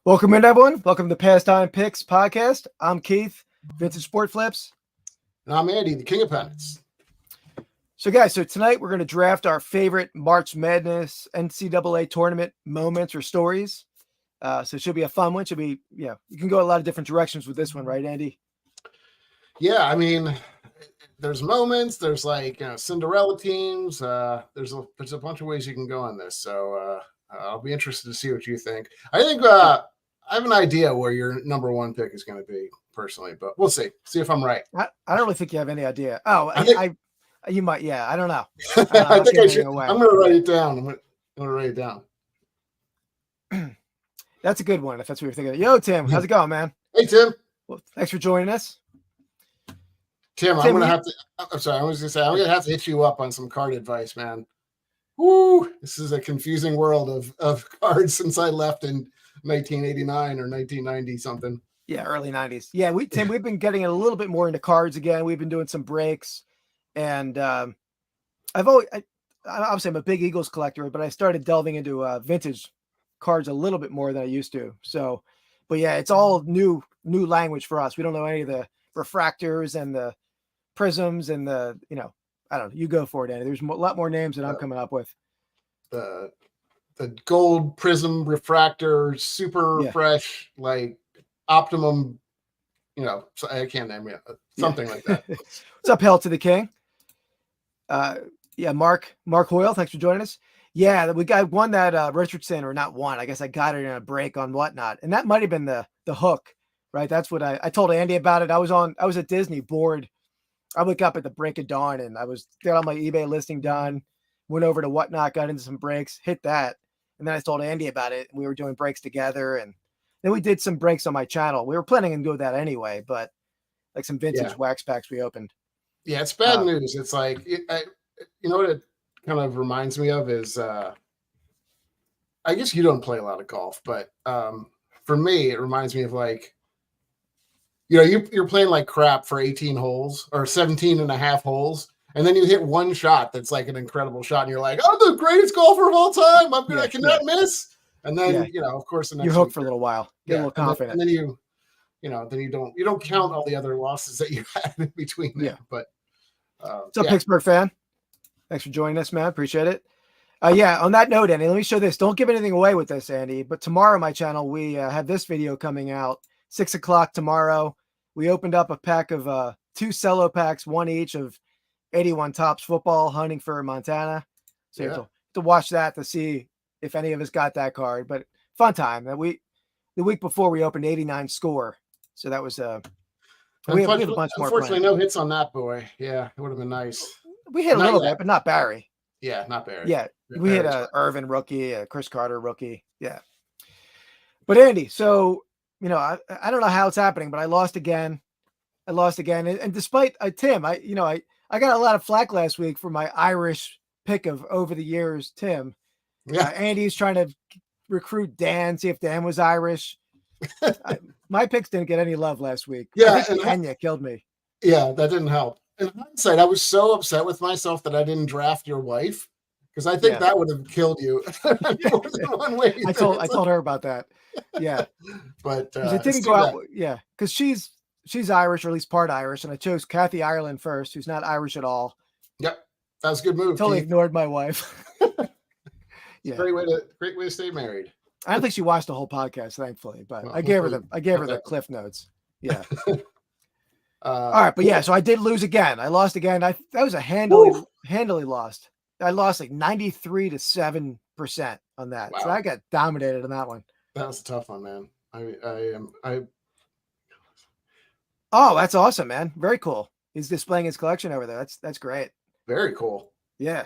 Welcome in, everyone. Welcome to Pastime Picks Podcast. I'm Keith, Vintage Sport Flips. And I'm Andy, the King of Pennants. So, guys, tonight we're going to draft our favorite March Madness NCAA tournament moments or stories. So it should be a fun one. Should be, you can go a lot of different directions with this one, right, Andy? Yeah, I mean, there's moments. There's Cinderella teams. There's a bunch of ways you can go on this. So I'll be interested to see what you think. I think I have an idea where your number one pick is going to be personally, but we'll see. See if I'm right. I don't really think you have any idea. Oh, you might. Yeah, I don't know. I think I should. I'm going to write it down. I'm going to write it down. That's a good one. If that's what you're thinking. Yo, Tim, how's it going, man? Hey, Tim. Well, thanks for joining us. Tim, I'm going to have to. I'm sorry. I was going to say I'm going to have to hit you up on some card advice, man. Woo! This is a confusing world of cards since I left in 1989 or 1990 something. Yeah, early 90s. Yeah, we've been getting a little bit more into cards again. We've been doing some breaks, and obviously I'm a big Eagles collector, but I started delving into vintage cards a little bit more than I used to. So, but yeah, it's all new language for us. We don't know any of the refractors and the prisms and the I don't know. You go for it, Andy. There's a lot more names that I'm coming up with. The gold prism refractor, super fresh, like optimum, so I can't name it, something like that. What's up, Hail to the King? Mark Hoyle, thanks for joining us. Yeah, we got one that Richardson, or not one, I guess I got it in a break on Whatnot, and that might have been the hook, right? That's what I told Andy about it. I was at Disney bored. I wake up at the break of dawn and I was there on my eBay listing done, went over to Whatnot, got into some breaks, hit that. And then I told Andy about it. We were doing breaks together, and then we did some breaks on my channel. We were planning on doing that anyway, but like some vintage wax packs we opened. Yeah, it's bad news. It's like, what it kind of reminds me of is, I guess you don't play a lot of golf, but for me, it reminds me of like, you're playing like crap for 18 holes or 17 and a half holes. And then you hit one shot that's like an incredible shot, and you're like, "I'm the greatest golfer of all time. I cannot miss." And then, of course, the next you're hooked for a little while. Get a little confident. And then you don't count all the other losses that you had in between. There. But what's up, Pittsburgh fan? Thanks for joining us, man. Appreciate it. On that note, Andy, let me show this. Don't give anything away with this, Andy. But tomorrow, on my channel, we have this video coming out 6:00 tomorrow. We opened up a pack of 2 cello packs, one each of 81 Topps football, Huntingford, Montana. So you have to watch that to see if any of us got that card. But fun time. The week before we opened 89 Score. So that was we have a bunch more. Unfortunately, no hits on that boy. Yeah, it would have been nice. We hit a little bit, but not Barry. Yeah, not Barry. Yeah, we hit a Irvin rookie, a Chris Carter rookie. Yeah. But Andy, so I don't know how it's happening, but I lost again. And despite Tim, I got a lot of flack last week for my Irish pick of over the years, Tim. Yeah. Andy's trying to recruit Dan, see if Dan was Irish. My picks didn't get any love last week. Yeah. Kenya killed me. Yeah, that didn't help. In hindsight, I was so upset with myself that I didn't draft your wife, because I think that would have killed you. More than one way. I told her about that. Yeah. But it didn't go out. Yeah. Because she's Irish, or at least part Irish, and I chose Kathy Ireland first, who's not Irish at all. Yep, that was a good move. Totally ignored my wife. Yeah, great way to stay married. I don't think she watched the whole podcast, thankfully, but I gave her the cliff notes. Yeah. All right, but so I did lose again. I lost again. That was a handily lost. I lost like 93% on that. Wow. So I got dominated on that one. That was a tough one, man. Oh, that's awesome, man. Very cool. He's displaying his collection over there. That's great. Very cool. Yeah.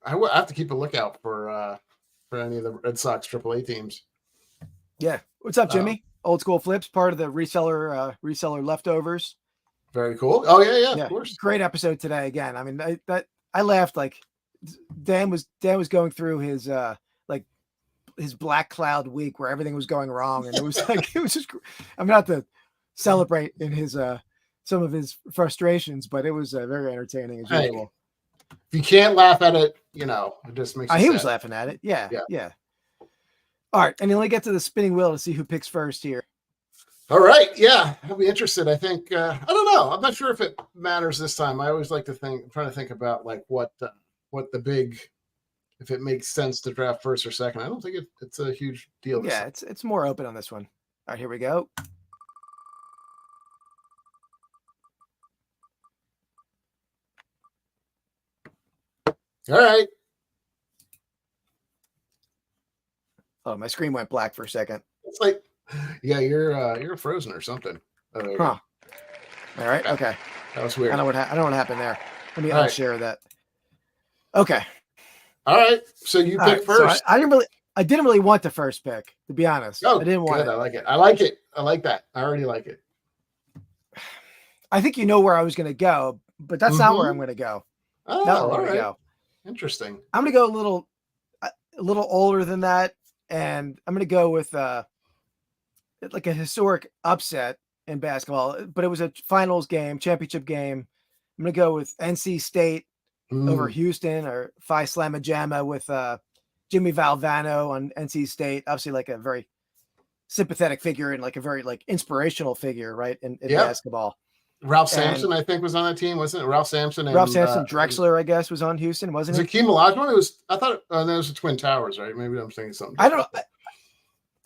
I have to keep a lookout for any of the Red Sox AAA teams. Yeah. What's up, Jimmy? Old School Flips, part of the reseller leftovers. Very cool. Oh yeah, of course. Great episode today again. I mean, I laughed like Dan was going through his his black cloud week where everything was going wrong, and it was just I'm not to celebrate in his some of his frustrations, but it was very entertaining as usual. If you can't laugh at it, it just makes you he sad. was laughing at it. Yeah. All right, and you only get to the spinning wheel to see who picks first here. All right. Yeah, I'll be interested. I think I don't know. I'm not sure if it matters this time. I always like to think. I'm trying to think about like what the big, if it makes sense to draft first or second. I don't think it's a huge deal. Yeah, it's more open on this one. All right, here we go. All right. Oh, my screen went black for a second. It's like, yeah, you're frozen or something. Huh. All right. Okay. That was weird. I don't know what happened there. Let me All right. unshare that. Okay. All right. So you pick first. So I didn't really want the first pick, to be honest. Oh, I didn't want good. it. I like it. I like it. I like that. I already like it. I think you know where I was going to go, but that's not where I'm going to go. Oh, not where all I'm right. go. Interesting. I'm going to go a little older than that, and I'm going to go with like a historic upset in basketball, but it was a finals game, championship game. I'm going to go with NC State over Houston, or Phi Slamma Jamma with Jimmy Valvano on NC State. Obviously, like a very sympathetic figure and like a very like inspirational figure, right? In basketball. Ralph Sampson, I think, was on that team, wasn't it? Ralph Sampson, Drexler, I guess, was on Houston, wasn't it? Hakeem Olajuwon? It was. I thought that was the Twin Towers, right? Maybe I'm thinking something. I don't know.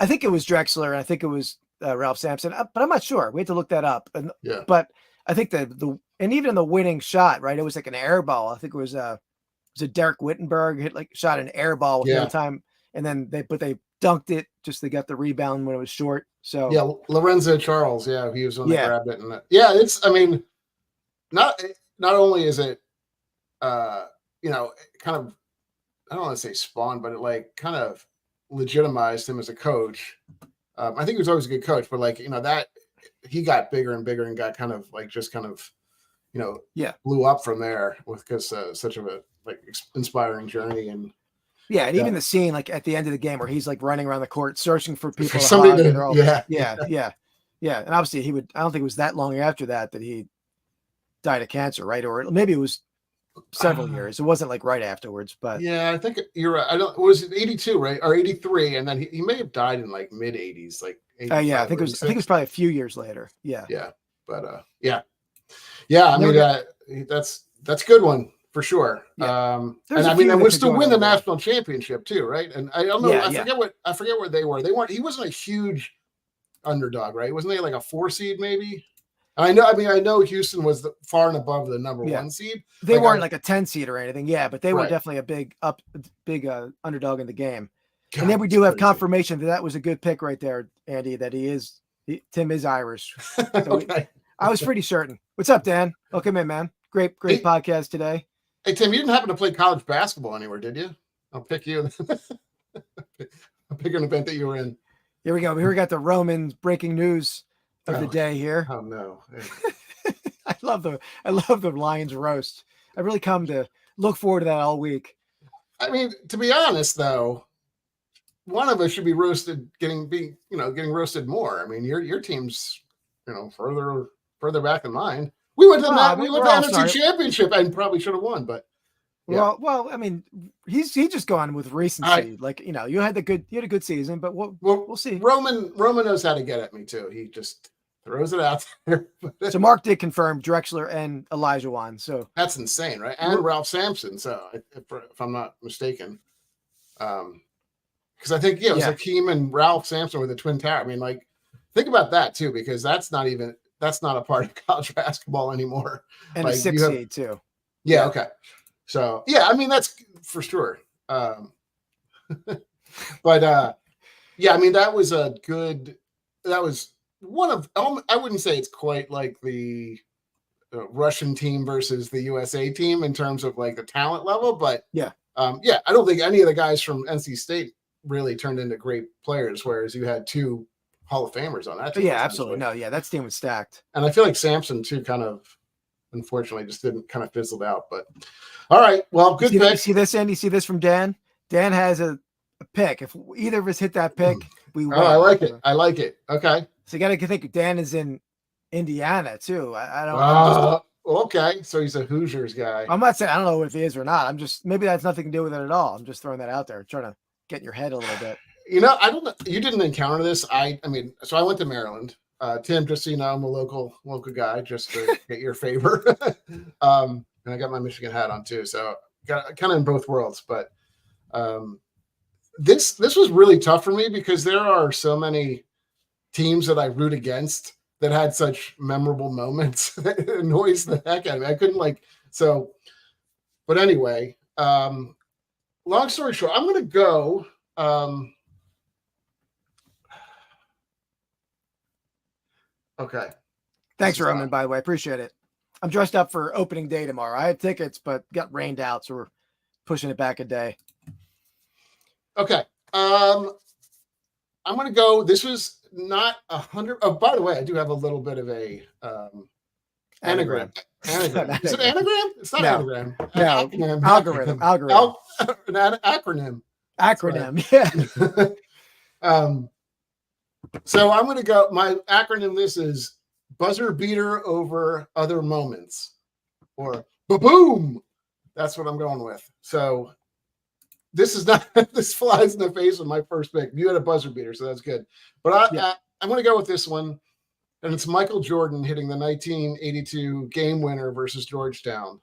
I think it was Drexler, and I think it was Ralph Sampson, but I'm not sure. We had to look that up. But I think and even the winning shot, right? It was like an air ball. I think it was a Derek Wittenberg shot an air ball with no time, and then they dunked it. Just they got the rebound when it was short. So yeah, Lorenzo Charles, he was on the grab it, and it's. I mean, not only is it, kind of, I don't want to say spawned, but it like kind of legitimized him as a coach. I think he was always a good coach, but like that he got bigger and bigger and got kind of like just kind of blew up from there because such of a like inspiring journey. And even the scene like at the end of the game where he's like running around the court searching for people and and obviously I don't think it was that long after that he died of cancer, right? Or maybe it was several years. It wasn't like right afterwards, but I think you're right. Was it 82, right? Or 83, and then he may have died in like mid 80s, like I think it was probably a few years later. But I mean that's a good one for sure. And I mean, and we're still win the national championship too, right? And I don't know, I forget where they were. He wasn't a huge underdog, right? Wasn't they like a 4 seed maybe? I know Houston was far and above the number 1 seed. They weren't like a 10 seed or anything, but they were definitely a big underdog in the game. God, and then we do have confirmation that was a good pick right there, Andy, that Tim is Irish. So I was pretty certain. What's up, Dan? Welcome in, man. Great podcast today. Hey, Tim, you didn't happen to play college basketball anywhere, did you? I'll pick you. I'll pick an event that you were in. Here we go. We got the Romans breaking news of the day here. Oh no. I love the Lions roast. I really come to look forward to that all week. I mean, to be honest though, one of us should be roasted getting roasted more. I mean, your team's further back than mine. We went to the NFC Championship and probably should have won, but well, I mean, he's just gone with recency. You had a good season, but we'll see. Roman knows how to get at me too. He just throws it out there. So Mark did confirm Drexler and Olajuwon. So that's insane, right? And Ralph Sampson. So if I'm not mistaken, because I think it was Hakeem and Ralph Sampson with the Twin Tower. I mean, like think about that too, because that's not a part of college basketball anymore. And a 6 seed too. Yeah. Okay. So I mean that's for sure. But I mean that was one of, I wouldn't say it's quite like the Russian team versus the USA team in terms of like the talent level, but I don't think any of the guys from NC State really turned into great players, whereas you had 2 Hall of Famers on that team. Yeah, absolutely. No, that team was stacked. And I feel like Sampson too kind of unfortunately just didn't kind of fizzled out, but all right. Well, good pick. See this, Andy? See this from Dan? Dan has a pick. If either of us hit that pick, we win. Oh, I like it. I like it. Okay. So you got to think Dan is in Indiana too. I don't okay. So he's a Hoosiers guy. I'm not saying I don't know if he is or not. I'm just maybe that's nothing to do with it at all. I'm just throwing that out there, trying to get in your head a little bit. I don't know. You didn't encounter this. I mean, so I went to Maryland. Tim, just so you know, I'm a local guy, just to get your favor. And I got my Michigan hat on too, so got kind of in both worlds. But this was really tough for me because there are so many teams that I root against that had such memorable moments that annoys the heck out of me. I couldn't but anyway, long story short, I'm going to go. Okay. Thanks, Roman, by the way. Appreciate it. I'm dressed up for opening day tomorrow. I had tickets, but got rained out, so we're pushing it back a day. Okay. I'm going to go. This was not 100. Oh, by the way, I do have a little bit of a anagram. Anagram. Is it anagram? It's not anagram. No. Acronym. Algorithm. An acronym. Acronym. Yeah. So I'm going to go. My acronym. This is buzzer beater over other moments, or boom. That's what I'm going with. So this is not. This flies in the face of my first pick. You had a buzzer beater, so that's good. But I'm going to go with this one, and it's Michael Jordan hitting the 1982 game winner versus Georgetown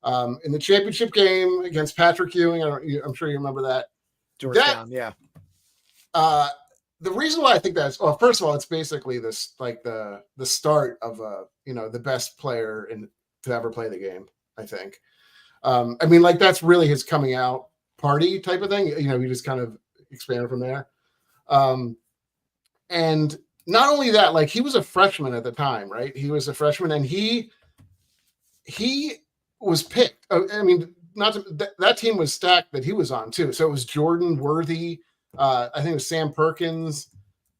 in the championship game against Patrick Ewing. I'm sure you remember that. Georgetown, yeah. The reason why I think that's first of all, it's basically this like the start of the best player to ever play the game. I think. I mean, like that's really his coming out party type of thing. You just kind of expand from there. And not only that, like he was a freshman at the time, right? He was a freshman, and he was picked. I mean, that team was stacked that he was on too. So it was Jordan, Worthy. I think it was Sam Perkins.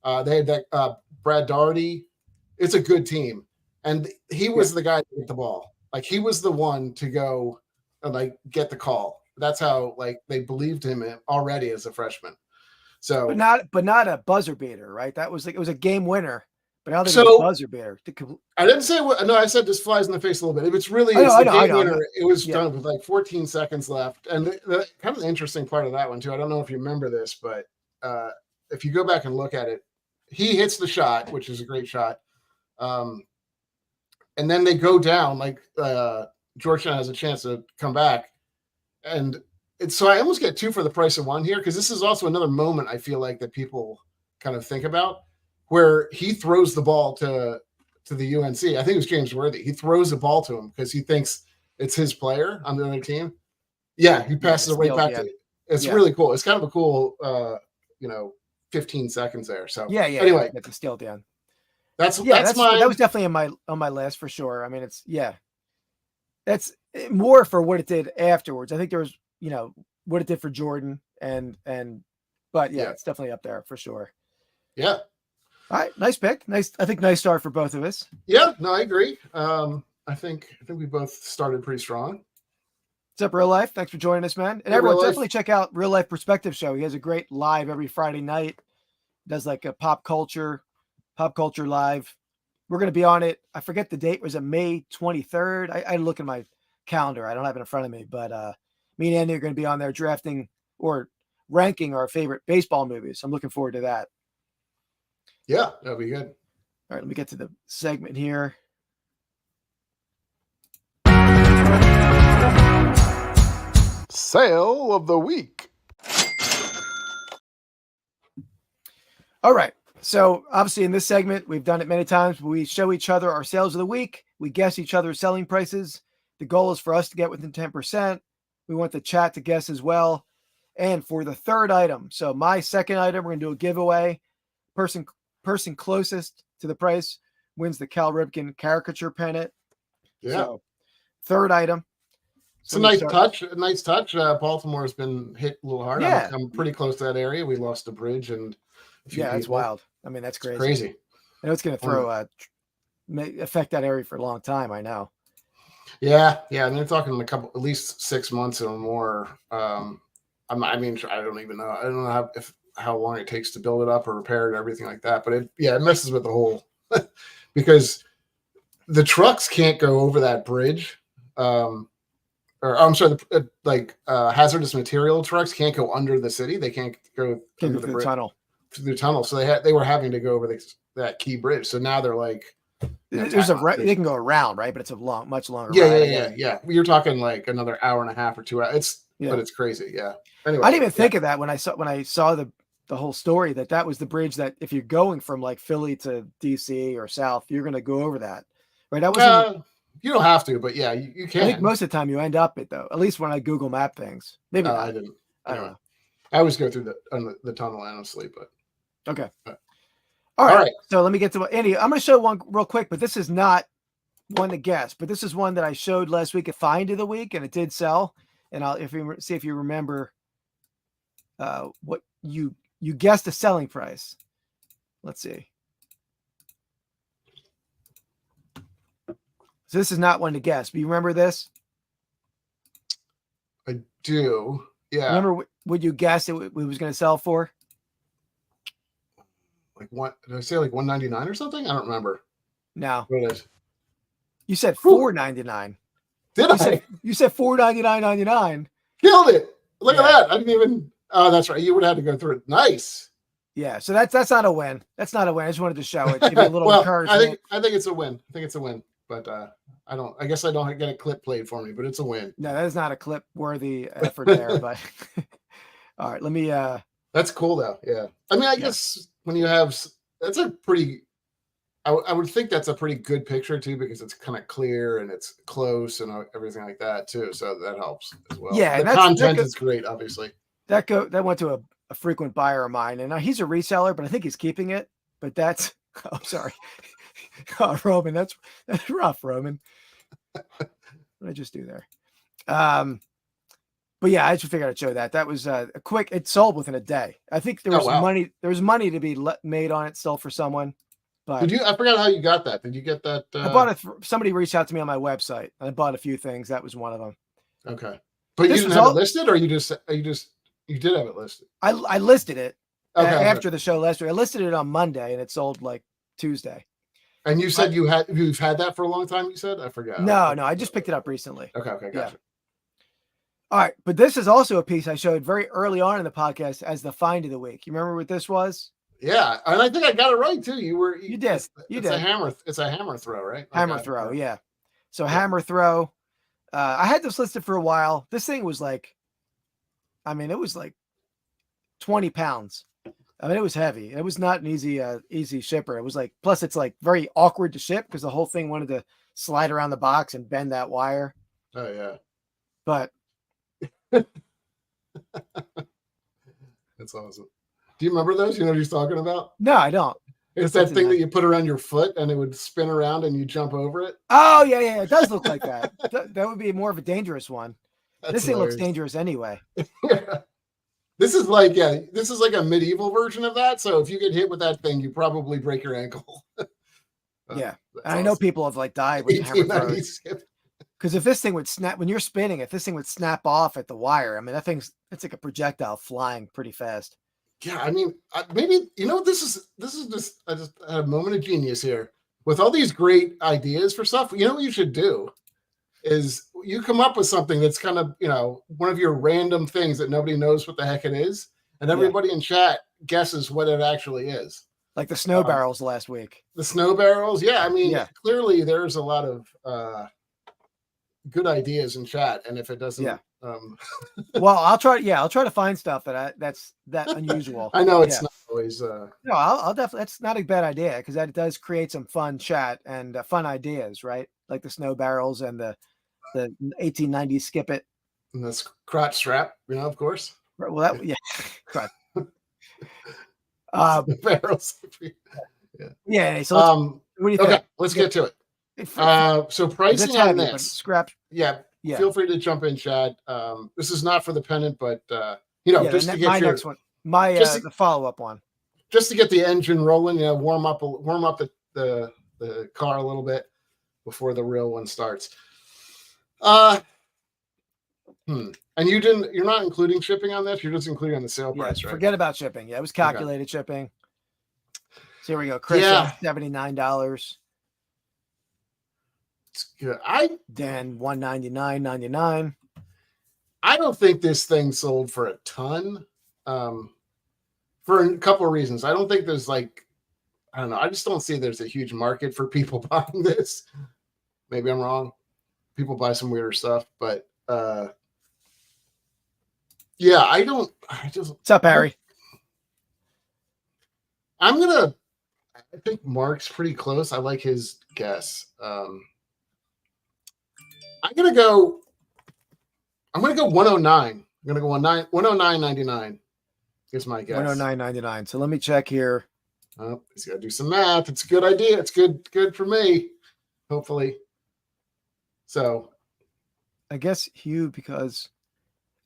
They had that Brad Daugherty. It's a good team, and he was the guy to get the ball. Like he was the one to go and get the call. That's how they believed him already as a freshman. So, but not a buzzer beater, right? That was it was a game winner, but I don't think it was a buzzer beater. I didn't say what. No, I said this flies in the face a little bit. It's really I the game know. winner. It was done with 14 seconds left, and the kind of the interesting part of that one too. I don't know if you remember this, but if you go back and look at it, he hits the shot, which is a great shot, and then they go down. Georgetown has a chance to come back, and so I almost get two for the price of one here because this is also another moment I feel like that people kind of think about where he throws the ball to the UNC. I think it was James Worthy. He throws the ball to him because he thinks it's his player on the other team. Yeah, he passes it right back to. It's really cool. It's kind of a cool, 15 seconds there. So anyway, get the steal down. That was definitely on my list for sure. I mean, that's more for what it did afterwards. I think there was, what it did for Jordan but it's definitely up there for sure. Yeah. All right. Nice pick. Nice. I think nice start for both of us. Yeah, no, I agree. I think we both started pretty strong. What's up, Real Life? Thanks for joining us, man. And everyone definitely check out Real Life Perspective Show. He has a great live every Friday night. Does like a pop culture live. We're going to be on it. I forget the date. Was it May 23rd? I look at my calendar. I don't have it in front of me, but me and Andy are going to be on there drafting or ranking our favorite baseball movies. I'm looking forward to that. Yeah, that'll be good. All right, let me get to the segment here. Sale of the week. All right. So obviously in this segment, we've done it many times. We show each other our sales of the week. We guess each other's selling prices. The goal is for us to get within 10%. We want the chat to guess as well. And for the third item, so my second item, we're going to do a giveaway. Person closest to the price wins the Cal Ripken caricature pennant. Yeah. So, third item. It's a nice touch. A nice touch. Baltimore's been hit a little hard. Yeah. I'm pretty close to that area. We lost a bridge and a few people. It's wild. I mean, that's crazy. It's crazy. I know it's going to affect that area for a long time. I know. Yeah. I mean, we're talking at least 6 months or more. I don't even know. I don't know how long it takes to build it up or repair it and everything like that. But it messes with the whole because the trucks can't go over that bridge. or I'm sorry, hazardous material trucks can't go under the city. They can't go under the tunnel. Through the tunnel. So they were having to go over that key bridge. So now they're like, they can go around, right? But it's much longer. Yeah. You're talking like another hour and a half or 2 hours. But it's crazy. Yeah. Anyway, I didn't even think of that when I saw the whole story that was the bridge that if you're going from like Philly to DC or south, you're going to go over that, right? That wasn't. You don't have to, but yeah, you can. I think most of the time you end up it though. At least when I Google Map things. Maybe I didn't. I don't know. I always go through the tunnel, honestly, but okay. All right. So let me get to Andy. I'm going to show one real quick, but this is not one to guess. But this is one that I showed last week at Find of the Week, and it did sell. And I'll see if you remember what you guessed the selling price. Let's see. So this is not one to guess, but you remember this? I do. Yeah. Remember what you guessed it was going to sell for? Like what did I say? Like $199 or something? I don't remember. No. What is? You said $499. Did you said $499.99. Killed it. Look at that. I didn't even. Oh, that's right. You would have had to go through it. Nice. Yeah. So that's not a win. That's not a win. I just wanted to show it. Give you a little encouragement. I think it's a win. I think it's a win. But I guess I don't get a clip played for me, but it's a win. No, that is not a clip worthy effort there. But all right, let me. That's cool though. Yeah. I mean, I guess when you have that's a pretty. I would think that's a pretty good picture too, because it's kind of clear and it's close and everything like that too. So that helps as well. Yeah, the content is great, obviously. That went to a frequent buyer of mine, and he's a reseller, but I think he's keeping it. But that's I'm sorry, Roman. That's rough, Roman. What did I just do there? But yeah, I just figured I'd show that. That was a quick. It sold within a day. I think there was money. There was money to be made on it still for someone. But did you? I forgot how you got that. Did you get that? I bought it. Somebody reached out to me on my website, and I bought a few things. That was one of them. Okay, but you didn't have it listed, or you did have it listed? I listed it after the show last week. I listed it on Monday, and it sold like Tuesday. And you said you've had that for a long time. You said I forgot. No, I just picked it up recently. Okay, gotcha. Yeah. All right, but this is also a piece I showed very early on in the podcast as the find of the week. You remember what this was? Yeah, and I think I got it right too. You did. It's a hammer. It's a hammer throw, right? Hammer throw, yeah. So hammer throw. I had this listed for a while. This thing was like, it was like 20 pounds. It was heavy. It was not an easy shipper. It was like, plus it's like very awkward to ship because the whole thing wanted to slide around the box and bend that wire. Oh yeah. But that's awesome. Do you remember those? You know what he's talking about? No, I don't. It's that thing that you put around your foot and it would spin around and you jump over it. Oh yeah. It does look like that. That would be more of a dangerous one. This thing looks dangerous anyway. Yeah. This is like a medieval version of that. So if you get hit with that thing, you probably break your ankle. Yeah. And I know people have like died with hammer throws. Because if this thing would snap when you're spinning, if this thing would snap off at the wire, it's like a projectile flying pretty fast. Yeah, maybe this is just I just had a moment of genius here with all these great ideas for stuff. You know what you should do is you come up with something that's kind of one of your random things that nobody knows what the heck it is, and everybody in chat guesses what it actually is. Like the snow barrels last week. The snow barrels, yeah. Clearly there's a lot of good ideas in chat, and if it doesn't, well, I'll try to find stuff that's unusual. I know it's not always. No, I'll definitely. That's not a bad idea because that does create some fun chat and fun ideas, right? Like the snow barrels and the 1890s skip it and the crotch strap, of course. Well, crotch. Barrels. Yeah. So what do you think? Okay, let's get to it. So pricing on this scrap. Yeah. Feel free to jump in, Chad. This is not for the pennant, but just to get next one, the follow-up one, just to get the engine rolling. Warm up the car a little bit before the real one starts. And you're not including shipping on this. You're just including on the sale price, right? Forget about shipping. Yeah, it was calculated shipping. So here we go. Chris, $79. It's good. Dan $199.99. I don't think this thing sold for a ton. For a couple of reasons. I don't think there's like, I don't know. I just don't see there's a huge market for people buying this. Maybe I'm wrong. People buy some weirder stuff, but yeah, I just. What's up, Harry? I think Mark's pretty close. I like his guess. I'm gonna go 109. I'm gonna go 109.99 is my guess. 109.99. So let me check here. Oh, he's got to do some math. It's a good idea. It's good for me. Hopefully. So I guess Hugh because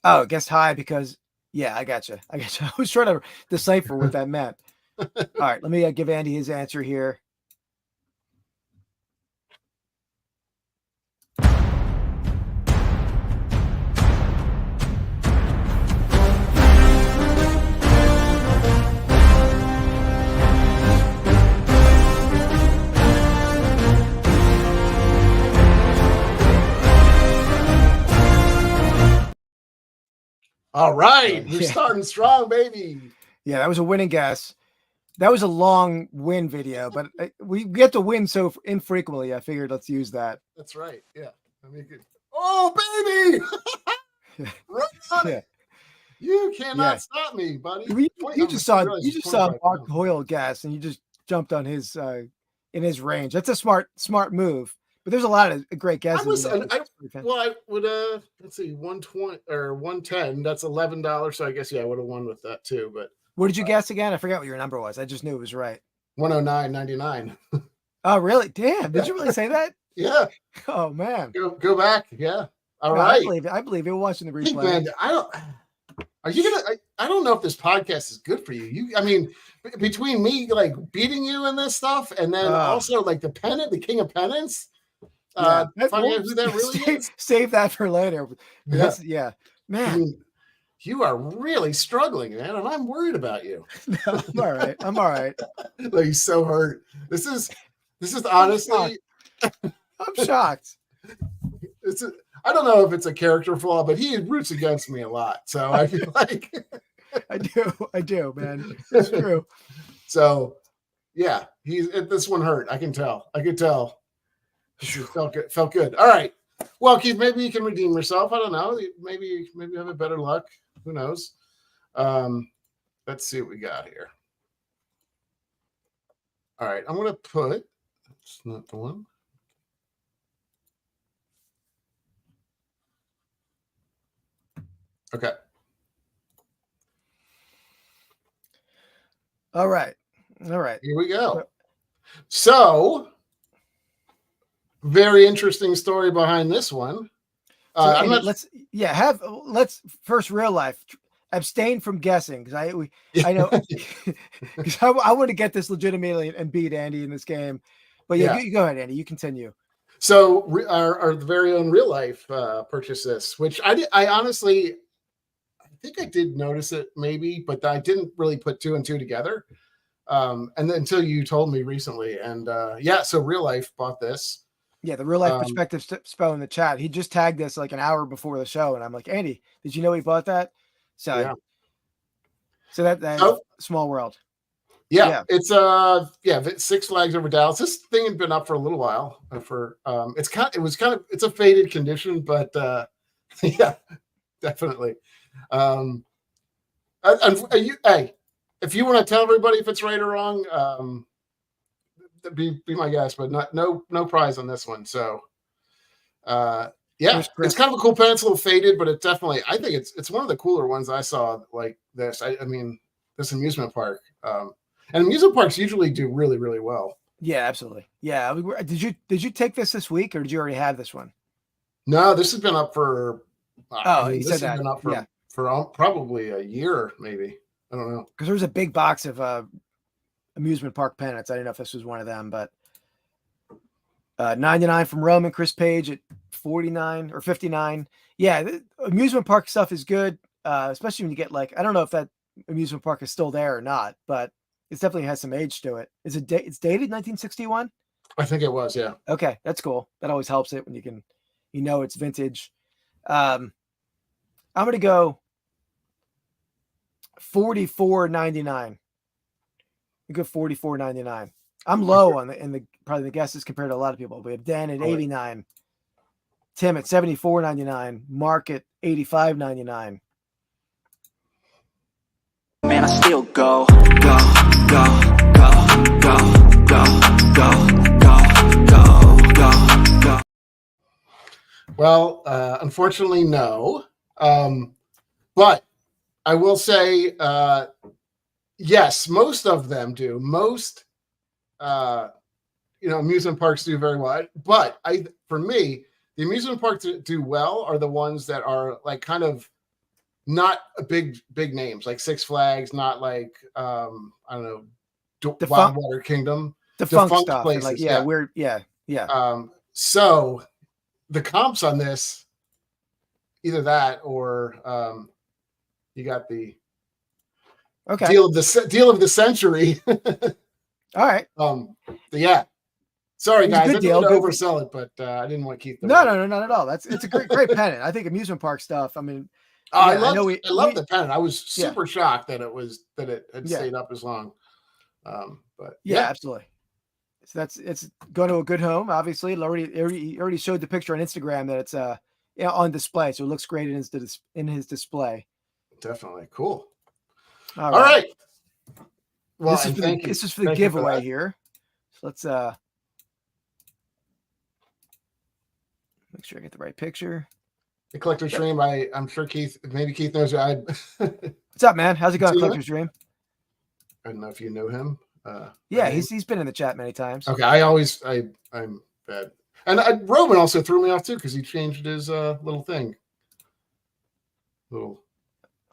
I guess high because yeah, I gotcha. I was trying to decipher what that meant. All right, let me give Andy his answer here. all right, we're starting strong, baby. Yeah, that was a winning guess. That was a long win video, but we get to win so infrequently. I figured let's use that. That's right. Yeah. I mean, oh, baby. Right on it. You cannot stop me, buddy. You just saw Mark Hoyle guess, and you just jumped on his in his range. That's a smart move. But there's a lot of great guesses. I would let's see, 120 or 110. That's $11. So I guess I would have won with that too. But what did you guess again? I forgot what your number was. I just knew it was right. 109.99. Oh, really? Damn! Did you really say that? Yeah. Oh man. Go back. Yeah. All right. I believe it. Watching the replay. Man, I don't know if this podcast is good for you. I mean, between me like beating you in this stuff, and then also like the king of pennants. Finding out who that really is. Save that for later. Man. I mean, you are really struggling, man, and I'm worried about you. No, I'm all right. Like, he's so hurt. This is honestly. I'm shocked. I don't know if it's a character flaw, but he roots against me a lot. So I feel like I do, man. It's true. So yeah, this one hurt. I could tell. Felt good. All right. Well, Keith, maybe you can redeem yourself. I don't know. Maybe you have a better luck. Who knows? Let's see what we got here. All right. I'm gonna put. It's not the one. Okay. All right. Here we go. So, very interesting story behind this one. Let's first real life abstain from guessing because I know because I want to get this legitimately and beat Andy in this game. But you go ahead, Andy. You continue. So our very own real life purchased this, which I honestly. I think I did notice it maybe, but I didn't really put two and two together. And then until you told me recently. And so Real Life bought this. Yeah, the Real Life Perspective spell in the chat. He just tagged this like an hour before the show. And I'm like, Andy, did you know he bought that? So that small world. Yeah. It's Six Flags Over Dallas. This thing had been up for a little while. It's a faded condition, but yeah, definitely. If you want to tell everybody if it's right or wrong, be my guest, but no prize on this one. So it's kind of a cool pen. It's a little faded, but I think it's one of the cooler ones I saw like this. I mean, this amusement park. And amusement parks usually do really, really well. Yeah, absolutely. Yeah. Did you take this week or did you already have this one? No, this has been up for you said that. Been up for probably a year, maybe. I don't know. Because there was a big box of amusement park pennants. I didn't know if this was one of them, but 99 from Roman, Chris Page at 49 or 59. Yeah, the amusement park stuff is good, especially when you get like, I don't know if that amusement park is still there or not, but it definitely has some age to it. Is it it's dated 1961? I think it was, yeah. Okay, that's cool. That always helps it when it's vintage. I'm gonna go $44.99. You go $44.99. I'm low on the probably the guesses compared to a lot of people. We have Dan at 89, Tim at 74.99, Mark at 85.99. Man, I still go, go, go, go, go, go, go, go, go, go. Well, unfortunately, no. But I will say, yes, most of them do. Most, amusement parks do very well. But for me, the amusement parks that do well are the ones that are like kind of not a big names, like Six Flags, not like I don't know, Wildwater Kingdom, defunct stuff, places. Like weird, yeah. So the comps on this, either that or you got the deal of the century. All right. Yeah. Sorry, guys. I didn't want to deal. oversell it, but I didn't want to keep them. No, not at all. It's a great pennant. I think amusement park stuff. I mean, I love the pennant. I was super shocked that it had stayed up as long. But absolutely. So it's going to a good home. Obviously, it already showed the picture on Instagram that it's on display, so it looks great in his display. Definitely cool. All right. Well, this is for the giveaway here. So let's make sure I get the right picture. The Collector's Dream. I'm sure Keith knows who What's up, man? How's it going, Collector's Dream? I don't know if you know him. Yeah, he's been in the chat many times. Okay, I'm bad. And Roman also threw me off too because he changed his little thing. Hold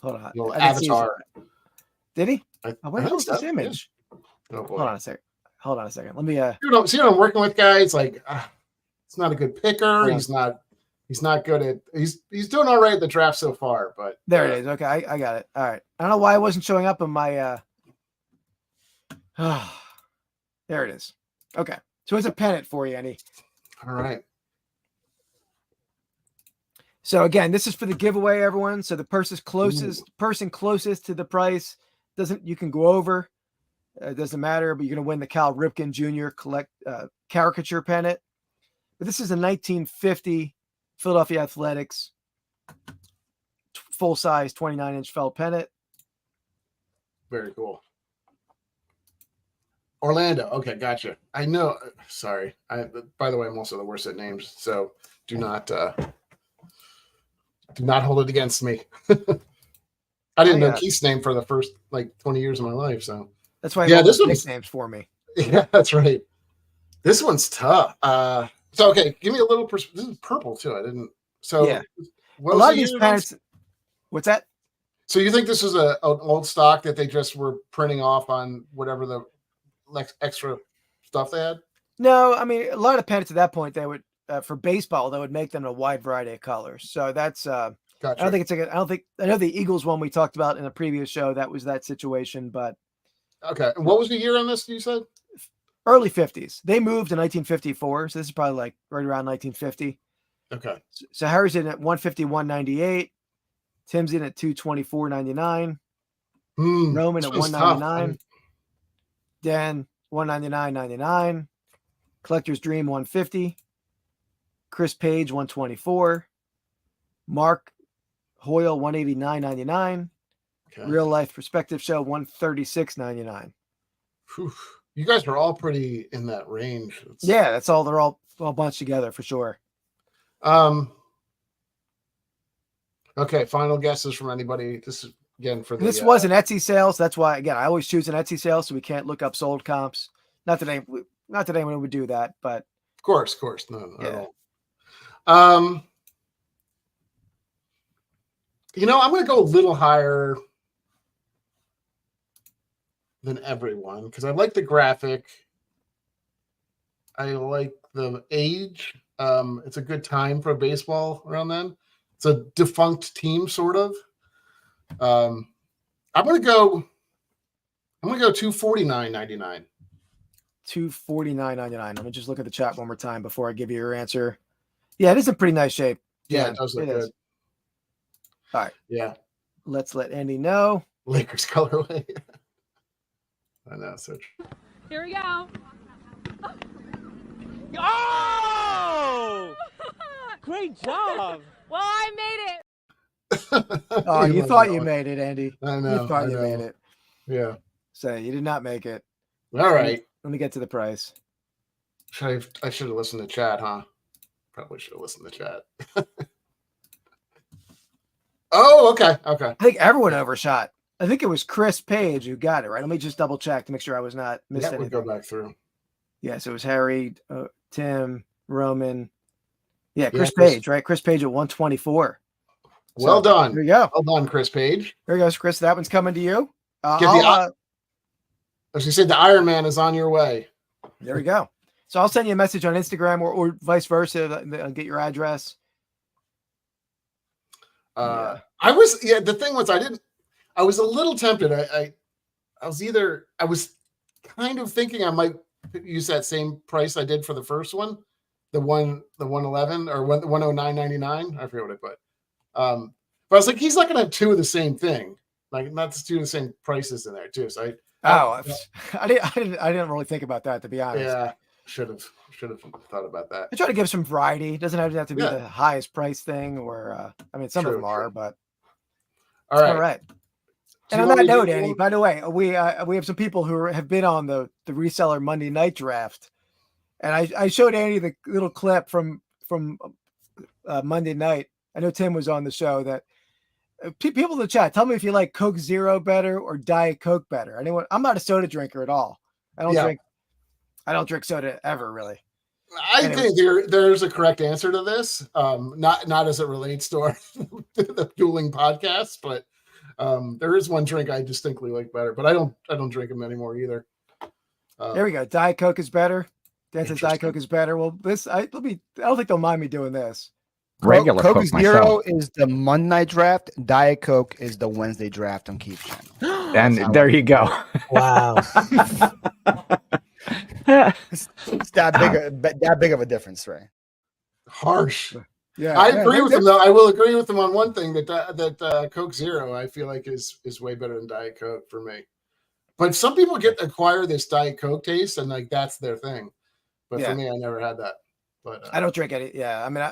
on. Little avatar. Did he? Where's this image? Yeah. Oh, boy. Hold on a second. Let me see what I'm working with, guys. Like it's not a good picker. He's not good at he's doing all right at the draft so far, but there it is. Okay, I got it. All right. I don't know why it wasn't showing up on my there it is. Okay. So it's a pennant for you, Andy. All right. So again, this is for the giveaway, everyone. So the person closest to the price you can go over. It doesn't matter, but you're going to win the Cal Ripken Jr. Caricature pennant. But this is a 1950 Philadelphia Athletics full-size 29-inch felt pennant. Very cool. Orlando. Okay, gotcha. I know. Sorry. By the way, I'm also the worst at names, so do not hold it against me. I didn't know Keith's name for the first 20 years of my life, so that's why. Yeah, this one's nicknames for me. Yeah, that's right. This one's tough. So okay, give me a little perspective. This is purple too. I didn't. So yeah, a lot of these pennants. What's that? So you think this is an old stock that they just were printing off on whatever the extra stuff they had? No, I mean a lot of pennants at that point they would for baseball they would make them a wide variety of colors. So that's gotcha. I don't think I know the Eagles one we talked about in a previous show that was that situation, but okay. And what was the year on this? You said early 50s. They moved in 1954, so this is probably right around 1950. Okay. So Harry's in at 151.98. Tim's in at 224.99. Roman at 199. Dan 199.99. Collector's Dream 150. Chris Page 124. Mark Hoyle 189.99. Okay. Real Life Perspective Show 136.99. You guys are all pretty in that range. Yeah, that's all. They're all bunched together for sure. Okay, final guesses from anybody. This is again for this was an Etsy sale, so that's why again I always choose an Etsy sale so we can't look up sold comps. Not that anyone would do that, but of course, no. Yeah. I'm going to go a little higher than everyone because I like the graphic. I like the age. It's a good time for baseball around then. It's a defunct team, sort of. I'm gonna go $249.99. $249.99. Let me just look at the chat one more time before I give you your answer. Yeah, it is in pretty nice shape. Yeah, it does look good. All right. Yeah. Let's let Andy know. Lakers colorway. I know. So true. Here we go. Oh! Great job. Well, I made it. Oh, you thought you made it, Andy. I know. You thought I you know. made it. Yeah. So you did not make it. All right. Let me get to the price. I should have listened to chat, huh? Probably should have listened to chat. Oh, okay. Okay. I think everyone overshot. I think it was Chris Page who got it, right? Let me just double check to make sure I was not missing Yeah, we anything. go back through. Yeah, so it was Harry, Tim, Roman. Yeah, Yeah, Chris Chris- Page, right? Chris Page at 124. Well So, done. There you go. Well done, Chris Page. There you goes, Chris. That one's coming to you. Give the- I was gonna say the Iron Man is on your way. There we go. So I'll send you a message on Instagram or vice versa. I'll get your address. The thing was I was a little tempted. I was kind of thinking I might use that same price I did for the first one, the 111 or 109.99. I forget what I put. But I was like, he's not gonna have two of the same thing, like not two of the same prices in there too. So I didn't really think about that, to be honest. yeah, should have thought about that. I try to give some variety. It doesn't have to be Yeah. the highest price thing, or some of True, them are, true. but All right. all right. Do And you on want that me to note, do Andy, one? by the way, we have some people who have been on the reseller Monday night draft, and I showed Andy the little clip from Monday night. I know Tim was on the show. That people in the chat, tell me if you like Coke Zero better or Diet Coke better. Anyone? I'm not a soda drinker at all. I don't drink soda ever, really. I think there's a correct answer to this. Not as it relates to our the dueling podcast, but there is one drink I distinctly like better, but I don't drink them anymore either. There we go. Diet Coke is better. Dan says Diet Interesting. Coke is better. Well, I don't think they'll mind me doing this. Regular Coke Coke Zero myself. is the Monday night draft. Diet Coke is the Wednesday draft on Keith's channel. And there you go. Wow. It's that big of a difference, right? Harsh. Yeah, I agree with him though. I will agree with him on one thing that Coke Zero I feel like is way better than Diet Coke for me. But some people acquire this Diet Coke taste and like that's their thing. But for me, I never had that. But I don't drink any. Yeah, I mean,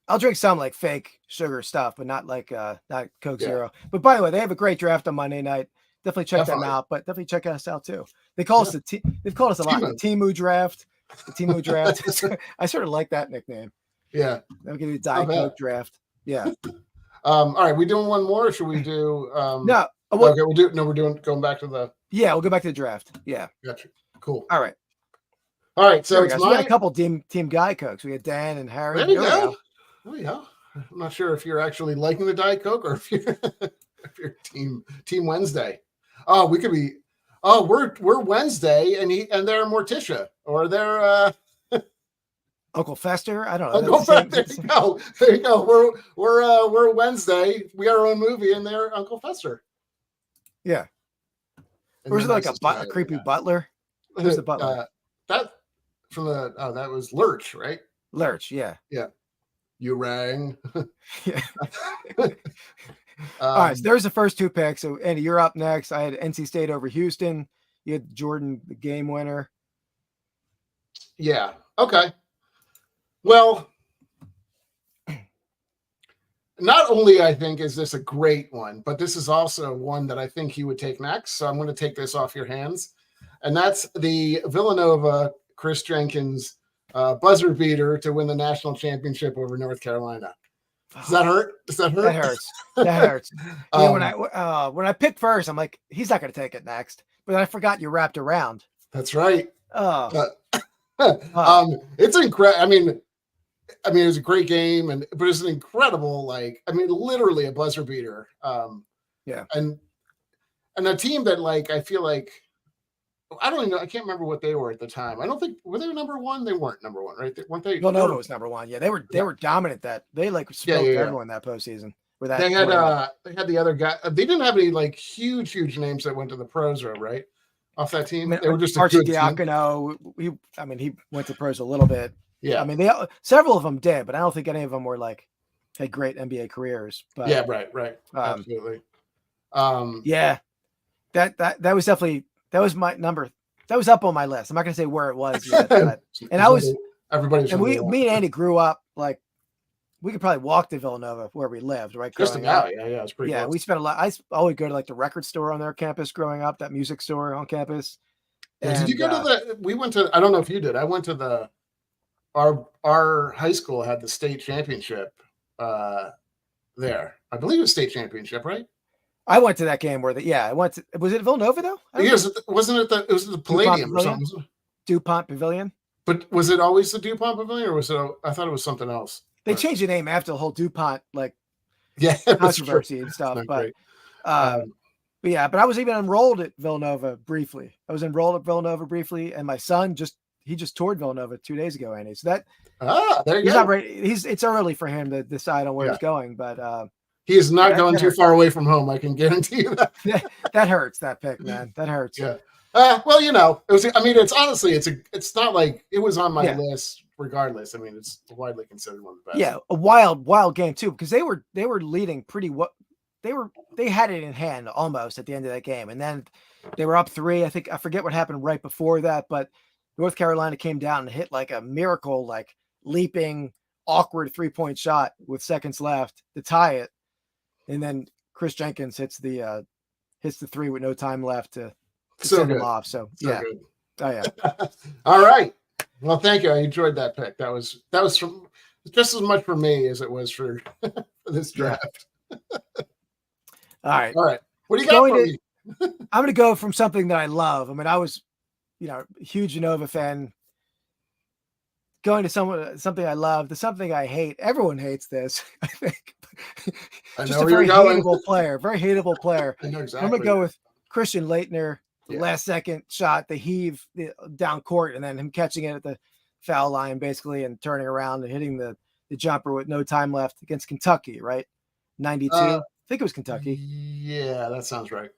I'll drink some like fake sugar stuff, but not like not Coke Zero. But by the way, they have a great draft on Monday night. Definitely check them out. But definitely check us out too. They call us they've called us a lot. The Timu draft. The Timu draft. I sort of like that nickname. Yeah. They'll give you a Diet Coke draft. Yeah. All right, we doing one more or should we do No. Okay, we're going back to the Yeah, we'll go back to the draft. Yeah. Gotcha. Cool. All right. All right, so we got a couple team Guy Cokes. We got Dan and Harry. There you go. Oh yeah. I'm not sure if you're actually liking the Diet Coke or if you're team Wednesday. Oh, we could be. Oh, we're Wednesday, and they're Morticia, or they're Uncle Fester. I don't know. Uncle Fester. There you go. There you go. We're Wednesday. We got our own movie, and they're Uncle Fester. Yeah. And Or is it then like a creepy butler? Who's the butler? That was Lurch, right? Lurch. Yeah. Yeah. You rang. Yeah. All right, so there's the first two picks. So Andy, you're up next. I had NC State over Houston. You had Jordan, the game winner. Yeah. Okay. Well, not only I think is this a great one, but this is also one that I think you would take next. So I'm going to take this off your hands, and that's the Villanova Chris Jenkins buzzer beater to win the national championship over North Carolina. Does that hurt? Does that hurt? That hurts. That hurts. When I picked first, I'm like, he's not going to take it next. But I forgot you wrapped around. That's right. Oh, It's incredible. I mean, it was a great game, but it's an incredible, literally a buzzer beater. Yeah. And a team that, I feel like, I don't even know. I can't remember what they were at the time. I don't think were they number one. They weren't number one, right? Weren't they? Villanova was number one. Yeah, they were dominant. That they smoked everyone that postseason. With that, they had the other guy. They didn't have any huge names that went to the pros, right? Off that team, they were just Archie a good Diacono. He went to pros a little bit. Yeah, I mean, several of them did, but I don't think any of them were had great NBA careers. But Yeah, right. Absolutely. Yeah, that was definitely my number. That was up on my list. I'm not gonna say where it was yet, but everybody's and me and Andy grew up like we could probably walk to Villanova where we lived, right? Just growing about, up. yeah, it's pretty. Yeah, close. we spent a lot. I always go to like the record store on their campus growing up, that music store on campus. Yeah, did you go to the? We went to. I don't know if you did. I went to the. Our high school had the state championship there. I believe it was state championship, right? I went to that game where I went to. Was it Villanova though? Yes, wasn't it the? It was the Palladium or something. DuPont Pavilion. But was it always the DuPont Pavilion, or was it? I thought it was something else. They changed the name after the whole DuPont controversy and stuff. But but I was even enrolled at Villanova briefly. And my son just toured Villanova 2 days ago, Andy. So there you he's go. not ready. It's early for him to decide on where he's going, but he is not going too far away from home. I can guarantee you that. That hurts. That pick, man. That hurts. Yeah. Well, it was. I mean, it's honestly, it's not like it was on my list. Regardless, I mean, it's widely considered one of the best. Yeah, a wild game too, because they were leading pretty well. They had it in hand almost at the end of that game, and then they were up 3. I forget what happened right before that, but North Carolina came down and hit like a miracle, like leaping, awkward 3-point shot with seconds left to tie it, and then Chris Jenkins hits the 3 with no time left to send him off. So yeah, good. Oh yeah. All right. Well, thank you. I enjoyed that pick. That was from just as much for me as it was for this draft. All right. What do you got for me? I'm going to go from something that I love. I mean, I was, a huge Nova fan. Going to something I love, to something I hate. Everyone hates this, I think. I Just know a where very you're going. very hateable player. I know exactly. I'm going to go with Christian Laettner. The last second shot, the heave down court, and then him catching it at the foul line, basically, and turning around and hitting the jumper with no time left against Kentucky, right? 92. I think it was Kentucky. Yeah, that sounds right.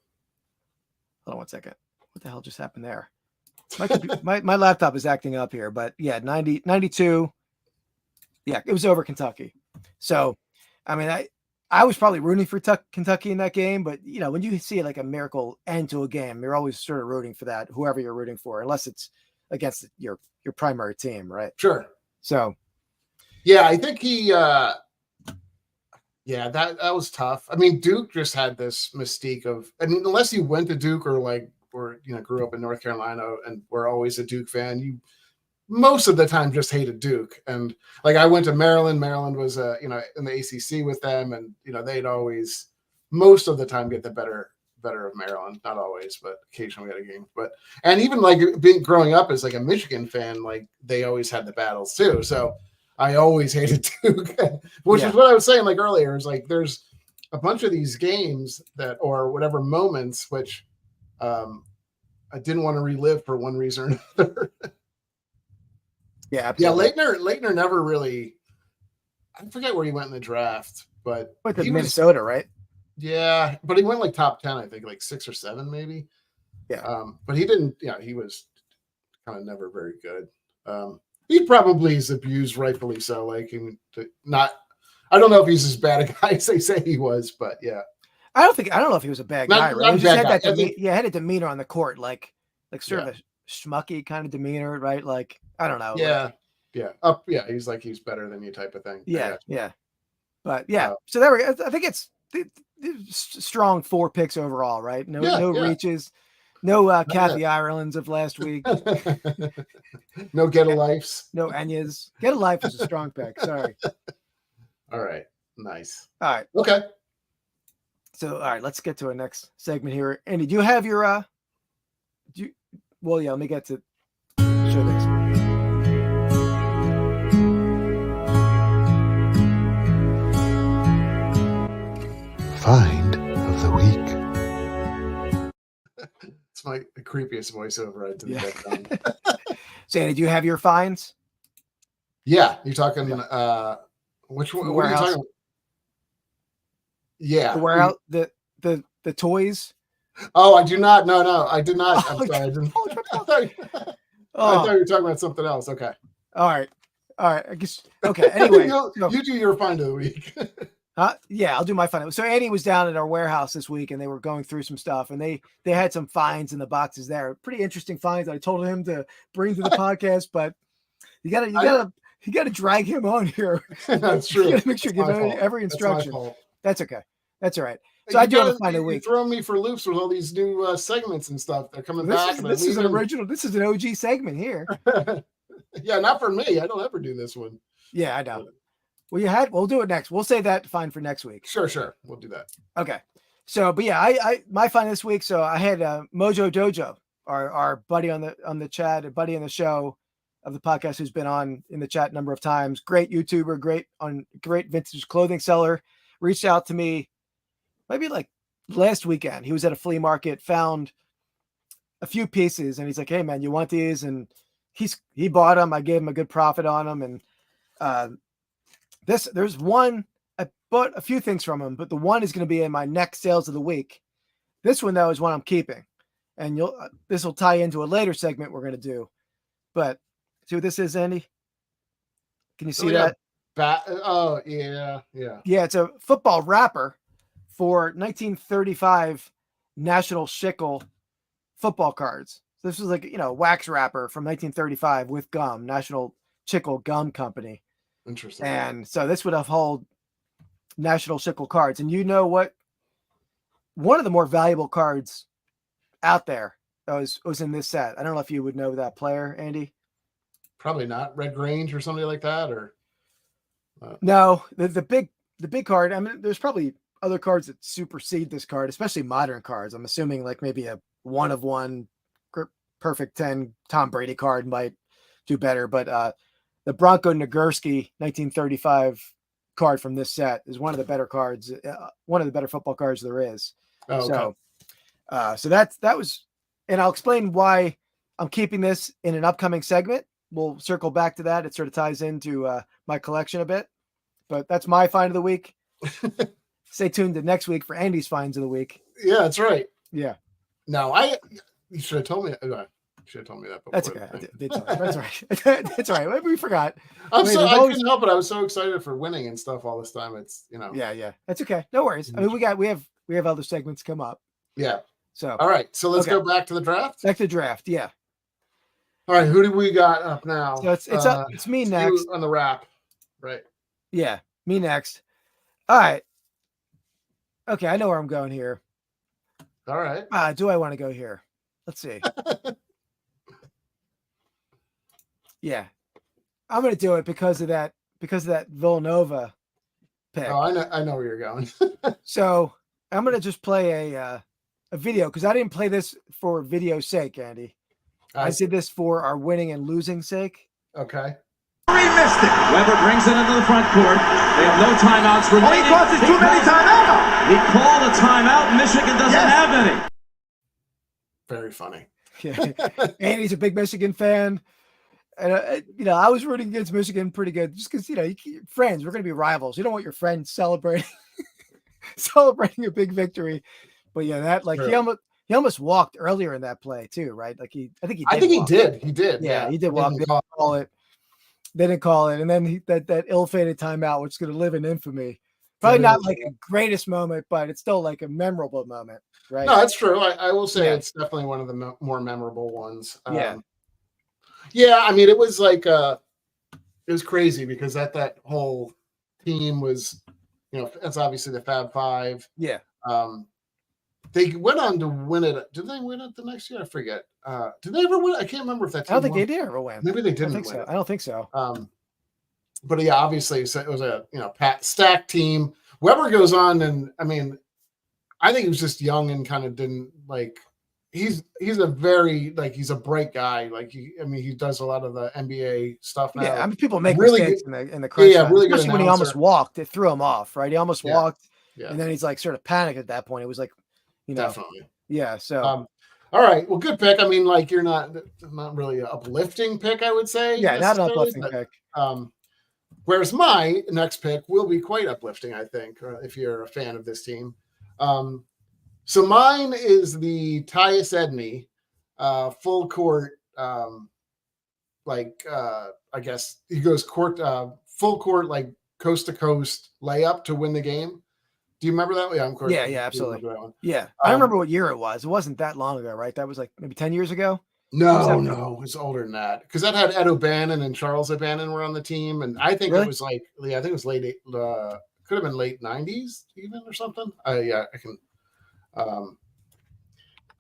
Hold on one second. What the hell just happened there? My laptop is acting up here, but yeah, 92. Yeah, it was over Kentucky. So, I mean, I was probably rooting for Kentucky in that game, but when you see like a miracle end to a game, you're always sort of rooting for that, whoever you're rooting for, unless it's against your primary team, right? Sure. So, yeah, I think that was tough. I mean, Duke just had this mystique of, I mean, unless you went to Duke or grew up in North Carolina and were always a Duke fan, you most of the time just hated Duke. And like I went to Maryland. Maryland was in the ACC with them, and they'd always most of the time get the better of Maryland. Not always, but occasionally at a game. And even like growing up as like a Michigan fan, like they always had the battles too. So I always hated Duke, which is what I was saying like earlier, is like there's a bunch of these games or whatever moments which I didn't want to relive for one reason or another. Yeah, absolutely. Yeah, Laettner never really. I forget where he went in the draft, but went to Minnesota, right? Yeah, but he went like top 10, I think, like 6 or 7, maybe. Yeah, but he didn't. Yeah, he was kind of never very good. He probably is abused, rightfully so. Like not. I don't know if he's as bad a guy as they say he was, but yeah. I don't know if he was a bad guy. Right? He just had a demeanor on the court, like sort of a schmucky kind of demeanor, right? Like I don't know. Yeah, he's better than you type of thing. Yeah. But yeah, so there we go. I think it's strong 4 picks overall, right? No reaches, no Kathy Irelands of last week. No Get a Lifes. No Enyas. Get a Life is a strong pick. Sorry. All right. Nice. All right. Okay. So, all right, let's get to our next segment here. Andy, do you have your let me get to show this. Find of the week. It's the creepiest voiceover I did that time. So, Andy, do you have your finds? Yeah, you're talking which one? What are you talking about? Yeah, the warehouse, the toys. Oh, I do not. No, I did not. I'm sorry. I thought you were talking about something else. Okay. All right. All right. I guess. Okay. Anyway, you do your find of the week. yeah, I'll do my find. So Andy was down at our warehouse this week, and they were going through some stuff, and they had some finds in the boxes there. Pretty interesting finds. I told him to bring to the podcast, but you gotta drag him on here. That's true. You gotta make sure you give every instruction. That's okay. That's all right. So I do have a find of the week. Throwing me for loops with all these new segments and stuff. They're coming back. This is an original. This is an OG segment here. Yeah, not for me. I don't ever do this one. Yeah, I know. Well, we'll do it next. We'll save that find for next week. Sure. We'll do that. Okay. So, but yeah, I my find this week. So I had Mojo Dojo, our buddy on the chat, a buddy on the show of the podcast who's been on in the chat a number of times. Great YouTuber, great vintage clothing seller. Reached out to me maybe like last weekend. He was at a flea market, found a few pieces, and he's like, "Hey man, you want these?" And he bought them. I gave him a good profit on them, and there's one. I bought a few things from him, but the one is going to be in my next sales of the week. This one though is one I'm keeping, and this will tie into a later segment we're going to do. But see what this is, Andy? Can you see that? Oh yeah. Yeah, it's a football wrapper for 1935 National Schickel football cards. So this was like wax wrapper from 1935 with gum, National Schickel Gum Company. Interesting. And so this would have hold National Schickel cards. And you know what? One of the more valuable cards out there was in this set. I don't know if you would know that player, Andy. Probably not. Red Grange or somebody like that, or no. The big card. I mean, there's probably other cards that supersede this card, especially modern cards. I'm assuming like maybe a 1-of-1 perfect 10 Tom Brady card might do better, but the Bronco Nagurski 1935 card from this set is one of the better cards, one of the better football cards there is. Oh, okay. So that was, and I'll explain why I'm keeping this in an upcoming segment. We'll circle back to that. It sort of ties into my collection a bit, but that's my find of the week. Stay tuned to next week for Andy's finds of the week. Yeah, that's right. Yeah. No, you should have told me. You should have told me that before. That's okay. I did tell you. That's all right. That's all right. We forgot. I couldn't help it. I was so excited for winning and stuff all this time. It's Yeah. That's okay. No worries. I mean, we have other segments come up. Yeah. So all right. So let's go back to the draft. Back to the draft. Yeah. All right. Who do we got up now? So it's me next on the wrap. Right. Yeah. Me next. All right. Okay. I know where I'm going here. All right. Do I want to go here? Let's see. Yeah, I'm going to do it because of that Villanova pick. Oh, I know where you're going. So I'm going to just play a video because I didn't play this for video's sake, Andy. I did this for our winning and losing sake. Okay. He missed it. Weber brings it into the front court. They have no timeouts remaining. He causes too many timeouts. He called a timeout. Michigan doesn't have any. Very funny. Yeah. Andy's a big Michigan fan. And, I was rooting against Michigan pretty good just because, friends, we're going to be rivals. You don't want your friends celebrating a big victory. But yeah, that he almost walked earlier in that play too, right? Like I think he did. He did. Yeah, he did walk. They didn't call it. They didn't call it. And then that ill-fated timeout, which is going to live in infamy. Probably not like a greatest moment, but it's still like a memorable moment, right? No, that's true. I will say it's definitely one of the more memorable ones. Yeah, I mean, it was like it was crazy because that whole team was, that's obviously the Fab Five. Yeah. They went on to win it. Did they win it the next year? I forget. Did they ever win? I can't remember if that team I don't think they did ever win. Maybe they didn't win. So. I don't think so. But yeah, obviously it was a stacked team. Weber goes on, and I mean, I think he was just young and kind of didn't like. He's a very he's a bright guy. He does a lot of the NBA stuff now. Yeah, I mean, people make really mistakes in the crunch time, really especially when he almost walked. It threw him off, right? He almost walked, yeah. And then he's like sort of panicked at that point. It was like, definitely, yeah. So, all right, well, good pick. I mean, you're not really an uplifting pick, I would say. Yeah, not an uplifting pick. Whereas my next pick will be quite uplifting, I think, if you're a fan of this team. So mine is the Tyus Edney full court like I guess he goes full court, like coast to coast layup to win the game. Do you remember that? Yeah, of course. Yeah, absolutely. That one. Yeah, I remember what year it was. It wasn't that long ago, right? That was like maybe 10 years ago. No, it's older than that because that had Ed O'Bannon and Charles O'Bannon were on the team, and I think it was like, I think it was late, could have been late 90s even or something. I can,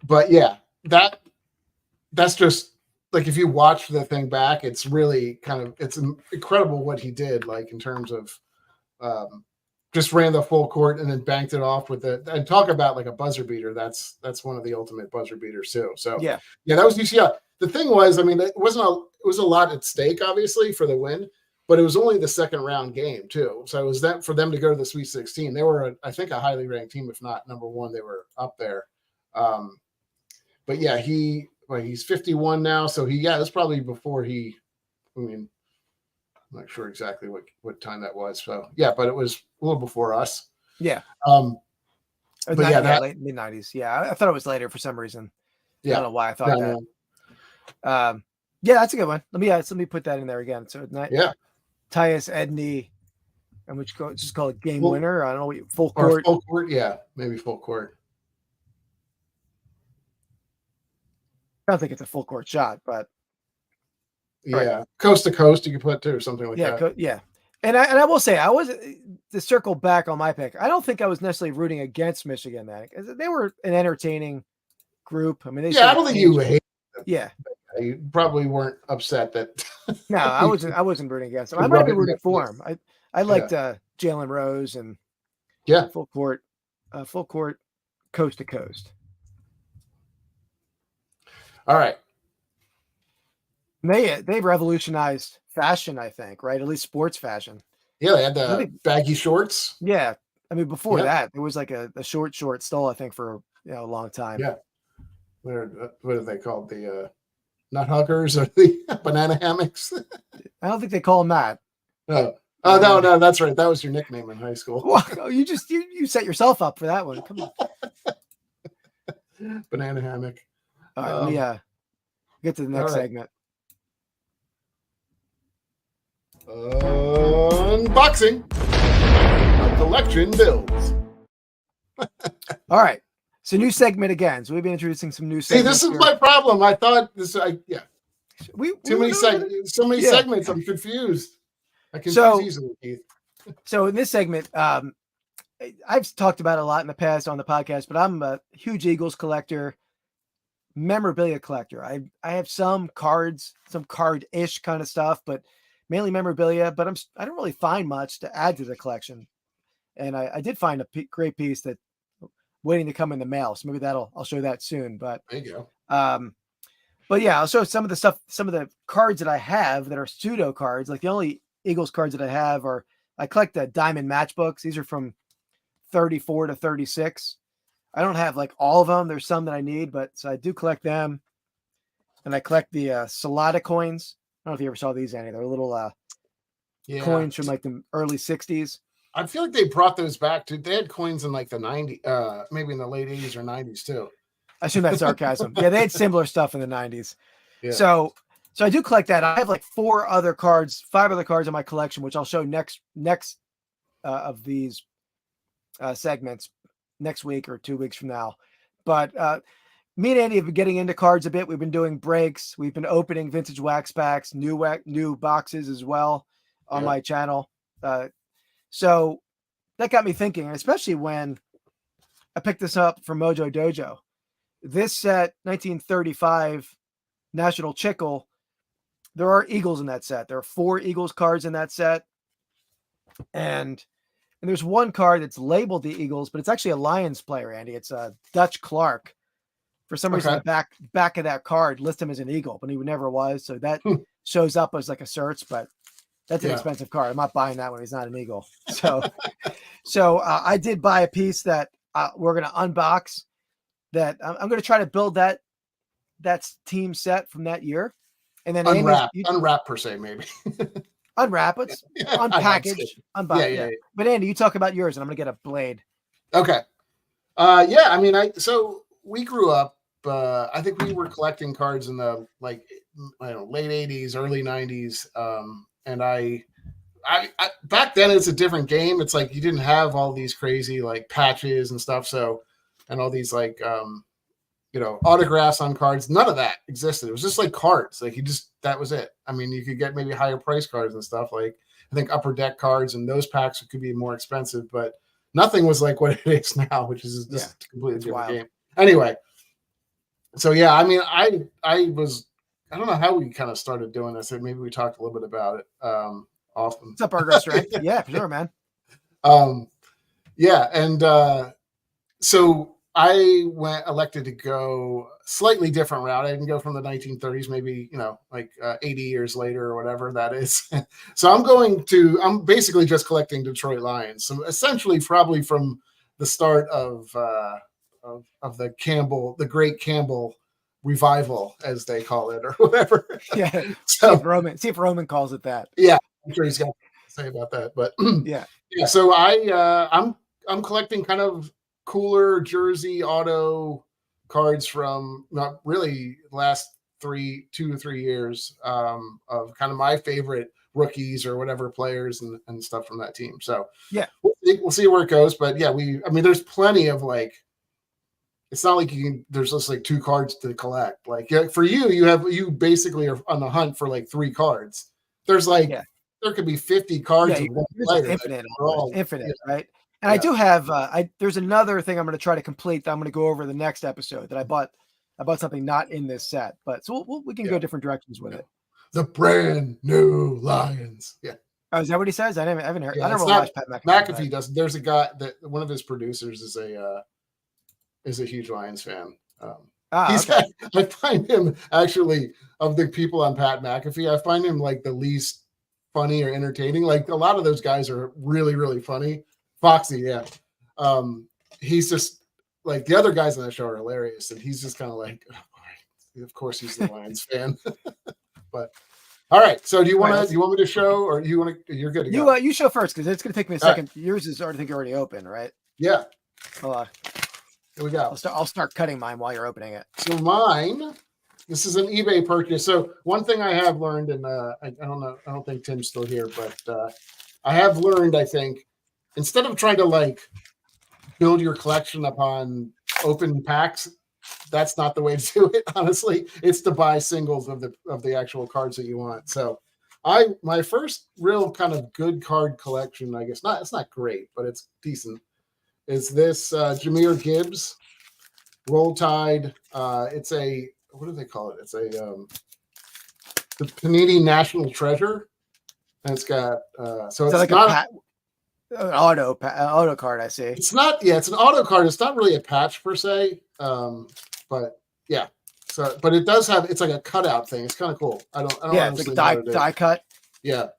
but yeah, that's just like if you watch the thing back, it's really it's incredible what he did, like in terms of just ran the full court and then banked it off with and talk about like a buzzer beater. That's one of the ultimate buzzer beaters too. So yeah, that was UCLA. The thing was, I mean, it was a lot at stake, obviously, for the win, but it was only the second round game too. So it was that for them to go to the Sweet 16. They were, I think, a highly ranked team, if not number one. They were up there. But yeah, he's 51 now. So it's probably before I'm not sure exactly what time that was. So yeah, but it was a little before us. Yeah. But yeah, late mid-90s. Yeah, I thought it was later for some reason. Yeah. I don't know why I thought that. Yeah, that's a good one. Let me put that in there again. So Tyus Edney, and which just call it game winner. I don't know what full court. Full court, yeah, maybe full court. I don't think it's a full court shot, but yeah, coast to coast you could put too, or something like that. Yeah. And I will say, I was to circle back on my pick. I don't think I was necessarily rooting against Michigan then, because they were an entertaining group. I mean, I don't think you hate them. Yeah, you probably weren't upset that. No, I wasn't rooting against them. I might have been rooting for him. I liked Jalen Rose and full court, coast to coast. All right. They revolutionized fashion, I think, right? At least sports fashion. Yeah, they had the baggy shorts. Yeah, I mean, before that, it was like a short stole, I think, for a long time. Yeah. What are they called? The nut huggers or the banana hammocks? I don't think they call them that. No. Oh no, that's right. That was your nickname in high school. Well, you set yourself up for that one. Come on. Banana hammock. All right, let me get to the next segment. Unboxing of collection builds. All right. So new segment again. So we've been introducing some new segments. See, this is my problem. I thought this. Too many segments. So many segments. I'm confused. I confuse easily, Keith. So in this segment, I've talked about it a lot in the past on the podcast, but I'm a huge Eagles collector, memorabilia collector. I have some cards, some card-ish kind of stuff, but mainly memorabilia. But I don't really find much to add to the collection. And I did find a great piece that waiting to come in the mail. So maybe I'll show that soon. But there you go. But yeah, I'll show some of the cards that I have that are pseudo cards. Like the only Eagles cards that I have I collect the diamond matchbooks. These are from 34 to 36. I don't have like all of them. There's some that I need, so I do collect them. And I collect the Solada coins. I don't know if you ever saw these, Annie. They're little coins from like the early 60s. I feel like they brought those back too. They had coins in like the 90s, maybe in the late 80s or 90s too. I assume that's sarcasm. Yeah, they had similar stuff in the 90s. Yeah. So I do collect that. I have like 5 other cards in my collection, which I'll show next of these segments next week or 2 weeks from now. But me and Andy have been getting into cards a bit. We've been doing breaks. We've been opening vintage wax packs, new boxes as well on my channel. So that got me thinking, especially when I picked this up from Mojo Dojo. This set, 1935 National Chickle, there are Eagles in that set. There are 4 Eagles cards in that set. And there's one card that's labeled the Eagles, but it's actually a Lions player, Andy. It's a Dutch Clark. For some reason, the back of that card lists him as an Eagle, but he never was. So that shows up as like a search, but that's an expensive card. I'm not buying that when he's not an Eagle. So I did buy a piece that we're going to unbox. That I'm going to try to build that team set from that year, and then unwrap per se, maybe unwrap it, unpackage, unbox. Yeah. But Andy, you talk about yours, and I'm going to get a blade. Okay. I mean, so we grew up. I think we were collecting cards in the I don't know, late 80s, early 90s. And I back then it's a different game. It's like you didn't have all these crazy like patches and stuff. So, and all these like, autographs on cards. None of that existed. It was just like cards. Like that was it. I mean, you could get maybe higher price cards and stuff. Like I think Upper Deck cards and those packs could be more expensive, but nothing was like what it is now, which is just a completely different game. Anyway. So yeah, I mean, I don't know how we kind of started doing this. Maybe we talked a little bit about it. Often. What's up, Progress, right? Yeah, for sure, man. Yeah, and so I elected to go slightly different route. I didn't go from the 1930s, maybe 80 years later or whatever that is. So I'm basically just collecting Detroit Lions. So essentially, probably from the start of the Great Campbell revival, as they call it, or whatever. Yeah. So see if Roman calls it that. Yeah, I'm sure he's got to say about that. But yeah. So I'm collecting kind of cooler jersey auto cards from not really last 2 to 3 years of kind of my favorite rookies or whatever players and stuff from that team. So yeah, we'll see where it goes. But yeah, there's plenty of like. It's not like there's just like 2 cards to collect. Like for you basically are on the hunt for like 3 cards. There's like, there could be 50 cards. Yeah, of one player. Infinite, right? And I do have, there's another thing I'm going to try to complete that I'm going to go over the next episode that I bought something not in this set, but so we can go different directions with it. The brand new Lions. Yeah. Oh, is that what he says? I haven't heard. Yeah, I don't know what Pat McAfee does. There's a guy that one of his producers is a huge Lions fan. I find him actually, of the people on Pat McAfee, I find him like the least funny or entertaining. Like a lot of those guys are really, really funny. Foxy, yeah. He's just like the other guys on that show are hilarious, and he's just kind of like, oh boy, of course he's the Lions fan. But all right, so do you want me to show, or you're good to go? You show first because it's going to take me a second. Right. Yours is already open, right? Yeah. Hold on. Here we go. I'll start cutting mine while you're opening it. So mine, this is an eBay purchase. So one thing I have learned, and I don't know, I don't think Tim's still here, but I have learned, I think, instead of trying to like build your collection upon open packs, that's not the way to do it. Honestly, it's to buy singles of the actual cards that you want. So my first real kind of good card collection, I guess it's not great, but it's decent. Is this Jahmyr Gibbs Roll Tide? It's a, what do they call it? It's the Panini National Treasure, and it's got so it's like not an auto card. I see. It's not. Yeah, it's an auto card. It's not really a patch per se, but yeah. So, but it does have. It's like a cutout thing. It's kind of cool. I don't. Yeah, it's like a die cut. Yeah,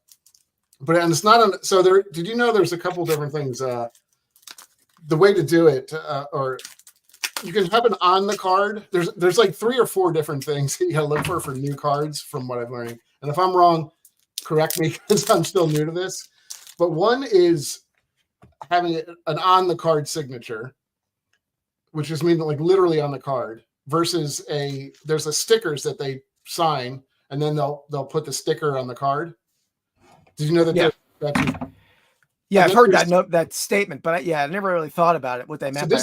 and it's not. So there. Did you know there's a couple different things? The way to do it, or you can have it on the card. There's like 3 or 4 different things that you gotta look for new cards from what I'm learning. And if I'm wrong, correct me because I'm still new to this. But one is having an on the card signature, which just means like literally on the card, versus there's a stickers that they sign and then they'll put the sticker on the card. Did you know that? Yeah. Yeah, I've heard that statement, but I never really thought about it. What they meant. So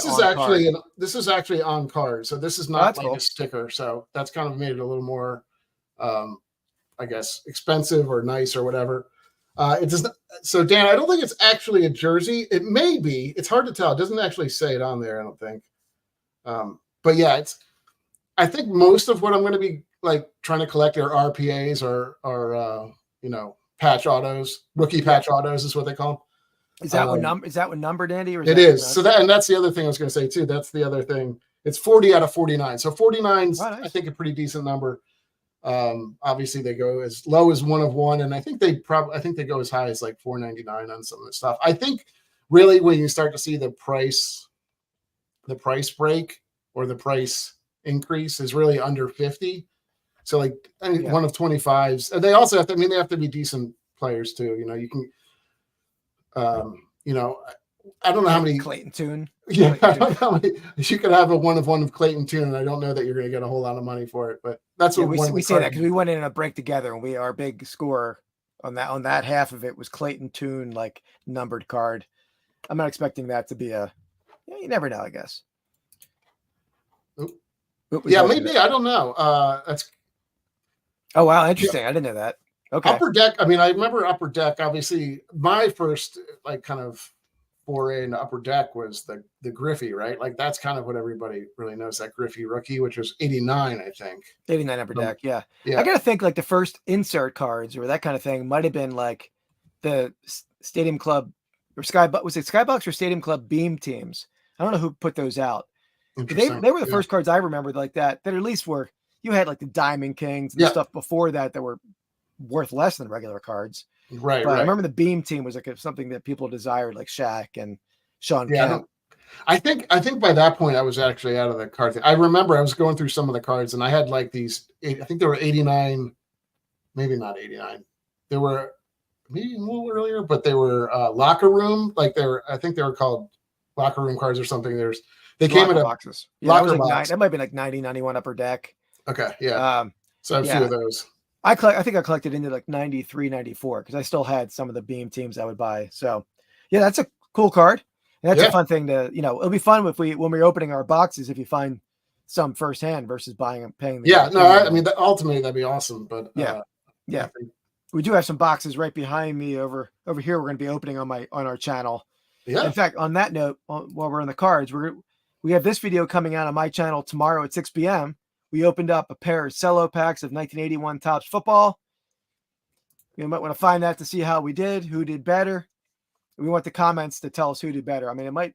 this is actually on card. So this is not like a sticker. So that's kind of made it a little more, I guess, expensive or nice or whatever. It does not. So Dan, I don't think it's actually a jersey. It may be. It's hard to tell. It doesn't actually say it on there. I don't think. But yeah, I think most of what I'm going to be like trying to collect are RPAs or patch autos, rookie patch autos is what they call them. Is that what numbered, Andy? Or it is. So that's the other thing I was going to say too. That's the other thing. It's 40 out of 49. So 49's, nice. I think, a pretty decent number. Obviously they go as low as 1 of 1, and I think they go as high as like $4.99 on some of the stuff. I think really when you start to see the price break or the price increase is really under 50. So like 1 of 25s, and they also have to. I mean, they have to be decent players too. You can. I don't know how many Clayton Tune. Yeah, Clayton I don't know how many, you could have a one of Clayton Tune, and I don't know that you're going to get a whole lot of money for it. But that's Yeah, what we say that because we went in a break together, and our big score on that half of it was Clayton Tune, like numbered card. I'm not expecting that to be you never know, I guess. Yeah, maybe. I don't know. That's. Oh wow, interesting. I didn't know that. Okay. Upper Deck. I mean, I remember Upper Deck. Obviously, my first like kind of foray into Upper Deck was the Griffey, right? Like that's kind of what everybody really knows, that Griffey rookie, which was 89, I think. 89 Upper Deck. Yeah. Yeah. I gotta think like the first insert cards or that kind of thing might have been like the Stadium Club or was it Skybox or Stadium Club beam teams? I don't know who put those out. They were the first cards I remembered like that at least were, you had like the Diamond Kings and stuff before that were worth less than regular cards. Right. But I remember the beam team was like something that people desired, like Shaq and Sean Kemp. I think by that point I was actually out of the card thing. I remember I was going through some of the cards and I had like these, I think there were 89, maybe not 89. There were maybe a little earlier, but they were locker room. Like I think they were called locker room cards or something. They came in boxes. Yeah, that was like that might be like 90, 91 Upper Deck. Okay. Yeah. So a few of those. I think I collected into like 93, 94 because I still had some of the beam teams I would buy. So yeah, that's a cool card. And that's a fun thing to, it'll be fun when we're opening our boxes, if you find some firsthand versus buying and paying. I mean, ultimately that'd be awesome. But yeah. We do have some boxes right behind me over here. We're going to be opening on our channel. Yeah. In fact, on that note, while we're on the cards, we have this video coming out on my channel tomorrow at 6 p.m. We opened up a pair of cello packs of 1981 Topps football. You might want to find that to see how we did, who did better. We want the comments to tell us who did better. I mean, it might.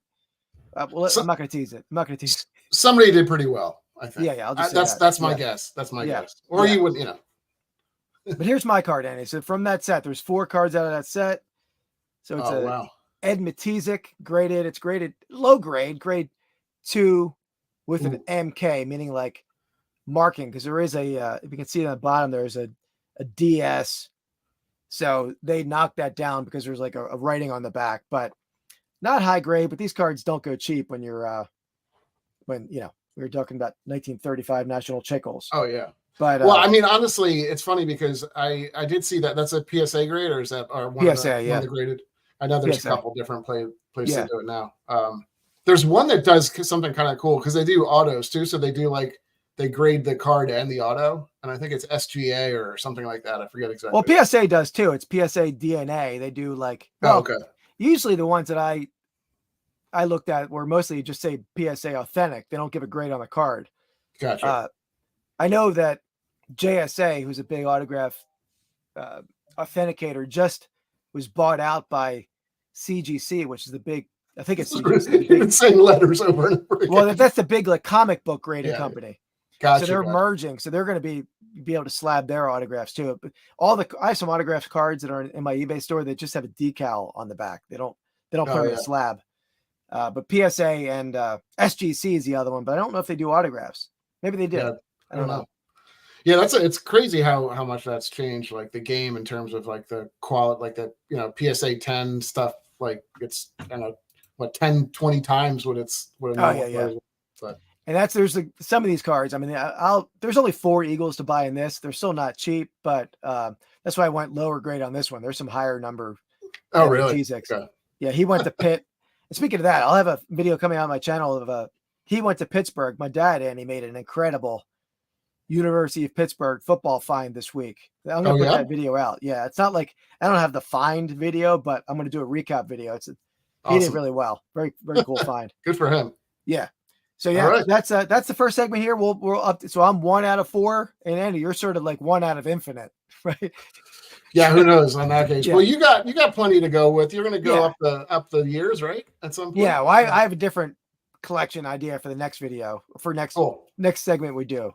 I'm not going to tease it. I'm not going to tease. Somebody did pretty well, I think. Yeah. I'll just that's my guess. That's my guess. Or you wouldn't, But here's my card, Andy. So from that set, there's 4 cards out of that set. So it's Ed Matizik graded. It's graded low grade 2 with an MK, meaning like marking, because there is if you can see on the bottom, there's a DS. So they knocked that down because there's like a writing on the back, but not high grade. But these cards don't go cheap when you're we were talking about 1935 National Chickles. Oh yeah. But well, I mean, honestly, it's funny because I did see that's a PSA grade, or is that one PSA? One of the graded. I know there's PSA. a couple different places to do it now. There's one that does something kind of cool because they do autos too. So they do they grade the card and the auto, and I think it's SGA or something like that. I forget exactly. Well, PSA does too. It's PSA DNA. They do okay. Usually the ones that I looked at were mostly just say PSA authentic. They don't give a grade on the card. Gotcha. I know that JSA, who's a big autograph authenticator, just was bought out by CGC, which is the big. I think it's CGC. You've been saying letters over and over again. Well, that's the big comic book grading company. Gotcha. So they're merging. So they're going to be able to slab their autographs too. But I have some autograph cards that are in my eBay store that just have a decal on the back. They don't put them in a slab. But PSA and SGC is the other one, but I don't know if they do autographs. Maybe they did. Yeah, I don't know. Yeah, it's crazy how much that's changed, like the game in terms of like the quality, like the PSA 10 stuff. Like it's 10, 20 times what it's But and there's some of these cards. I mean, there's only 4 Eagles to buy in this. They're still not cheap, but that's why I went lower grade on this one. There's some higher number. Oh, really? Okay. Yeah, he went to Pitt. And speaking of that, I'll have a video coming out on my channel of he went to Pittsburgh. My dad, and he made an incredible University of Pittsburgh football find this week. I'm going to put that video out. Yeah. It's not like I don't have the find video, but I'm going to do a recap video. He did really well. Very, very cool find. Good for him. Yeah. So yeah, that's the first segment here. We'll up. So I'm 1 out of 4, and Andy, you're sort of like 1 out of infinite, right? Yeah, who knows on that case? Yeah. Well, you got plenty to go with. You're going to go up the years, right? At some point. Yeah, well, I have a different collection idea for the next video next segment we do.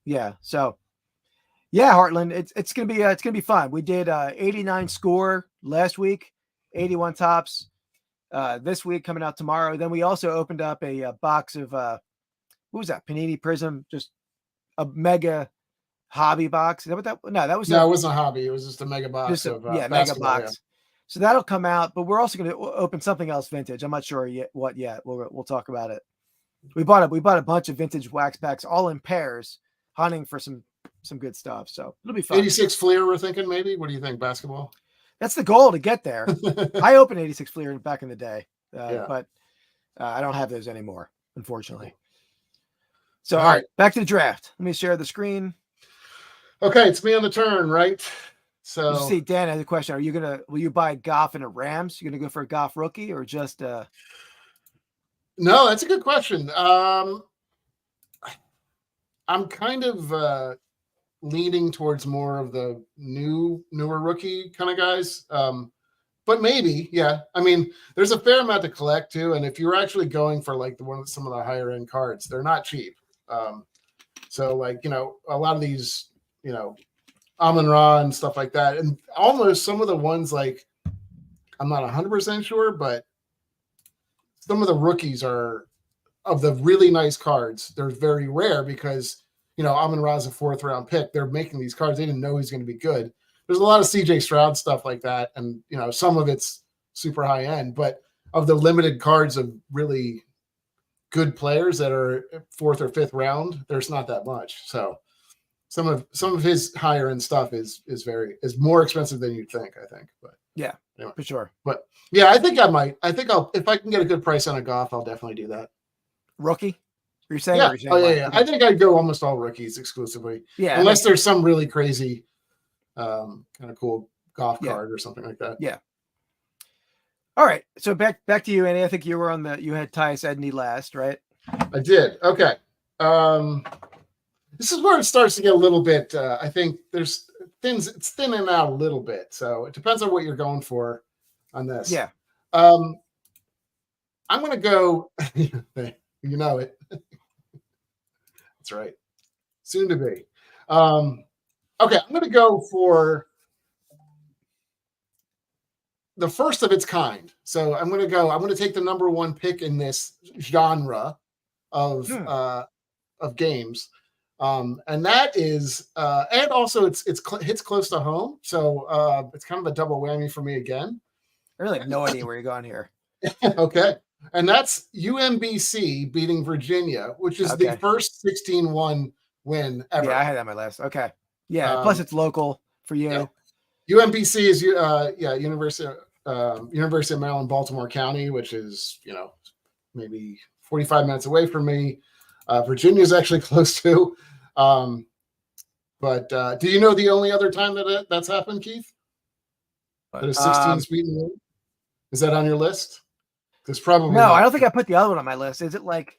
Yeah. So yeah, Heartland, it's gonna be fun. We did 89 score last week, 81 tops. This week coming out tomorrow. Then we also opened up a box of what was that? Panini Prism, just a mega hobby box. Is that what that? No, that was it wasn't a hobby. It was just a mega box mega box. So that'll come out, but we're also going to open something else vintage. I'm not sure yet what yet. We'll talk about it. We bought a bunch of vintage wax packs, all in pairs, hunting for some good stuff. So it'll be fun. 86 Fleer, we're thinking maybe. What do you think, basketball? That's the goal to get there. I opened 86 Fleer back in the day, Yeah. but I don't have those anymore, unfortunately. So, all right, back to the draft. Let me share the screen. Okay, it's me on the turn, right? So You see, Dan has a question. Will you buy Goff and a Rams? You gonna go for a Goff rookie or just no, that's a good question. I'm kind of leaning towards more of the newer rookie kind of guys. But maybe, yeah. I mean, there's a fair amount to collect too. And if you're actually going for like some of the higher end cards, they're not cheap. So like, a lot of these, Amon-Ra and stuff like that. And almost some of the ones like, I'm not 100% sure, but some of the rookies are of the really nice cards. They're very rare because, Amon-Ra is a 4th round pick. They're making these cards. They didn't know he's going to be good. There's a lot of CJ Stroud stuff like that. And, some of it's super high end, but of the limited cards of really good players that are 4th or 5th round, there's not that much. So some of his higher end stuff is more expensive than you'd think, I think. But yeah, anyway. for sure. But yeah, I think I'll if I can get a good price on a Goff, I'll definitely do that. Rookie? You're saying? Yeah. Yeah. I think I'd go almost all rookies exclusively. Yeah. Unless there's some really crazy kind of cool Goff card or something like that. Yeah. All right. So back to you, Andy. I think you had Tyus Edney last, right? I did. Okay. This is where it starts to get a little bit. I think it's thinning out a little bit. So it depends on what you're going for on this. Yeah. I'm going to go. You know it. That's right. Soon to be. Okay, I'm going to go for the first of its kind. So I'm going to take the number 1 pick in this genre of games. And that is, and also it hits close to home. So it's kind of a double whammy for me again. I really have no idea where you're going here. Okay. And that's UMBC beating Virginia, which is the first 16-1 win ever. Yeah, I had that on my list. Okay. Yeah. Plus it's local for you. Yeah. UMBC is University of Maryland, Baltimore County, which is, maybe 45 minutes away from me. Virginia is actually close to. But do you know the only other time that's happened, Keith? That a 16's beaten one? Is that on your list? There's probably no. I don't think I put the other one on my list. Is it like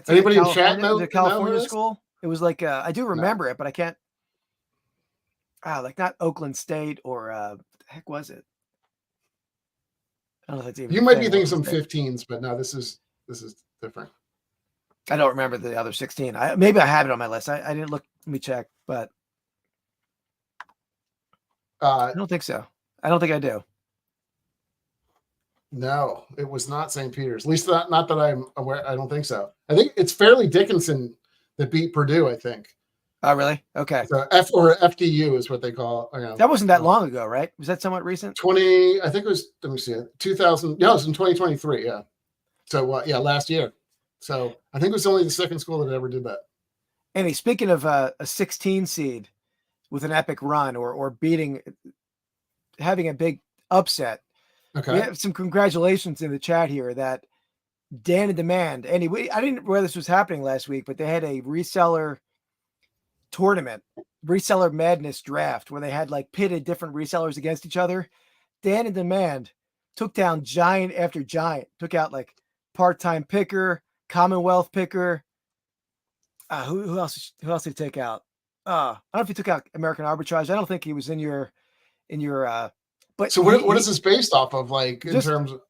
anybody in chat know the California school? It was like I do remember it, but I can't. Like not Oakland State or what the heck was it? I don't know if it's even. You might be thinking some 15s, but no, this is different. I don't remember the other 16. Maybe I have it on my list. I didn't look. Let me check, but I don't think so. I don't think I do. No, it was not St. Peter's. At least not that I'm aware. I don't think so. I think it's Fairleigh Dickinson that beat Purdue, I think. Oh, really? Okay. So FDU is what they call it. That wasn't that long ago, right? Was that somewhat recent? I think it was, let me see, 2000. No, it was in 2023. Yeah. So, last year. So I think it was only the second school that ever did that. Andy, speaking of a 16 seed with an epic run or having a big upset, okay. We have some congratulations in the chat here that Dan in Demand. Andy, I didn't know where this was happening last week, but they had a reseller tournament, reseller madness draft where they had like pitted different resellers against each other. Dan in Demand took down giant after giant, took out like Part-Time Picker, Commonwealth Picker. Who else did he take out? I don't know if he took out American Arbitrage. I don't think he was in your but so what is this based off of, like, in terms of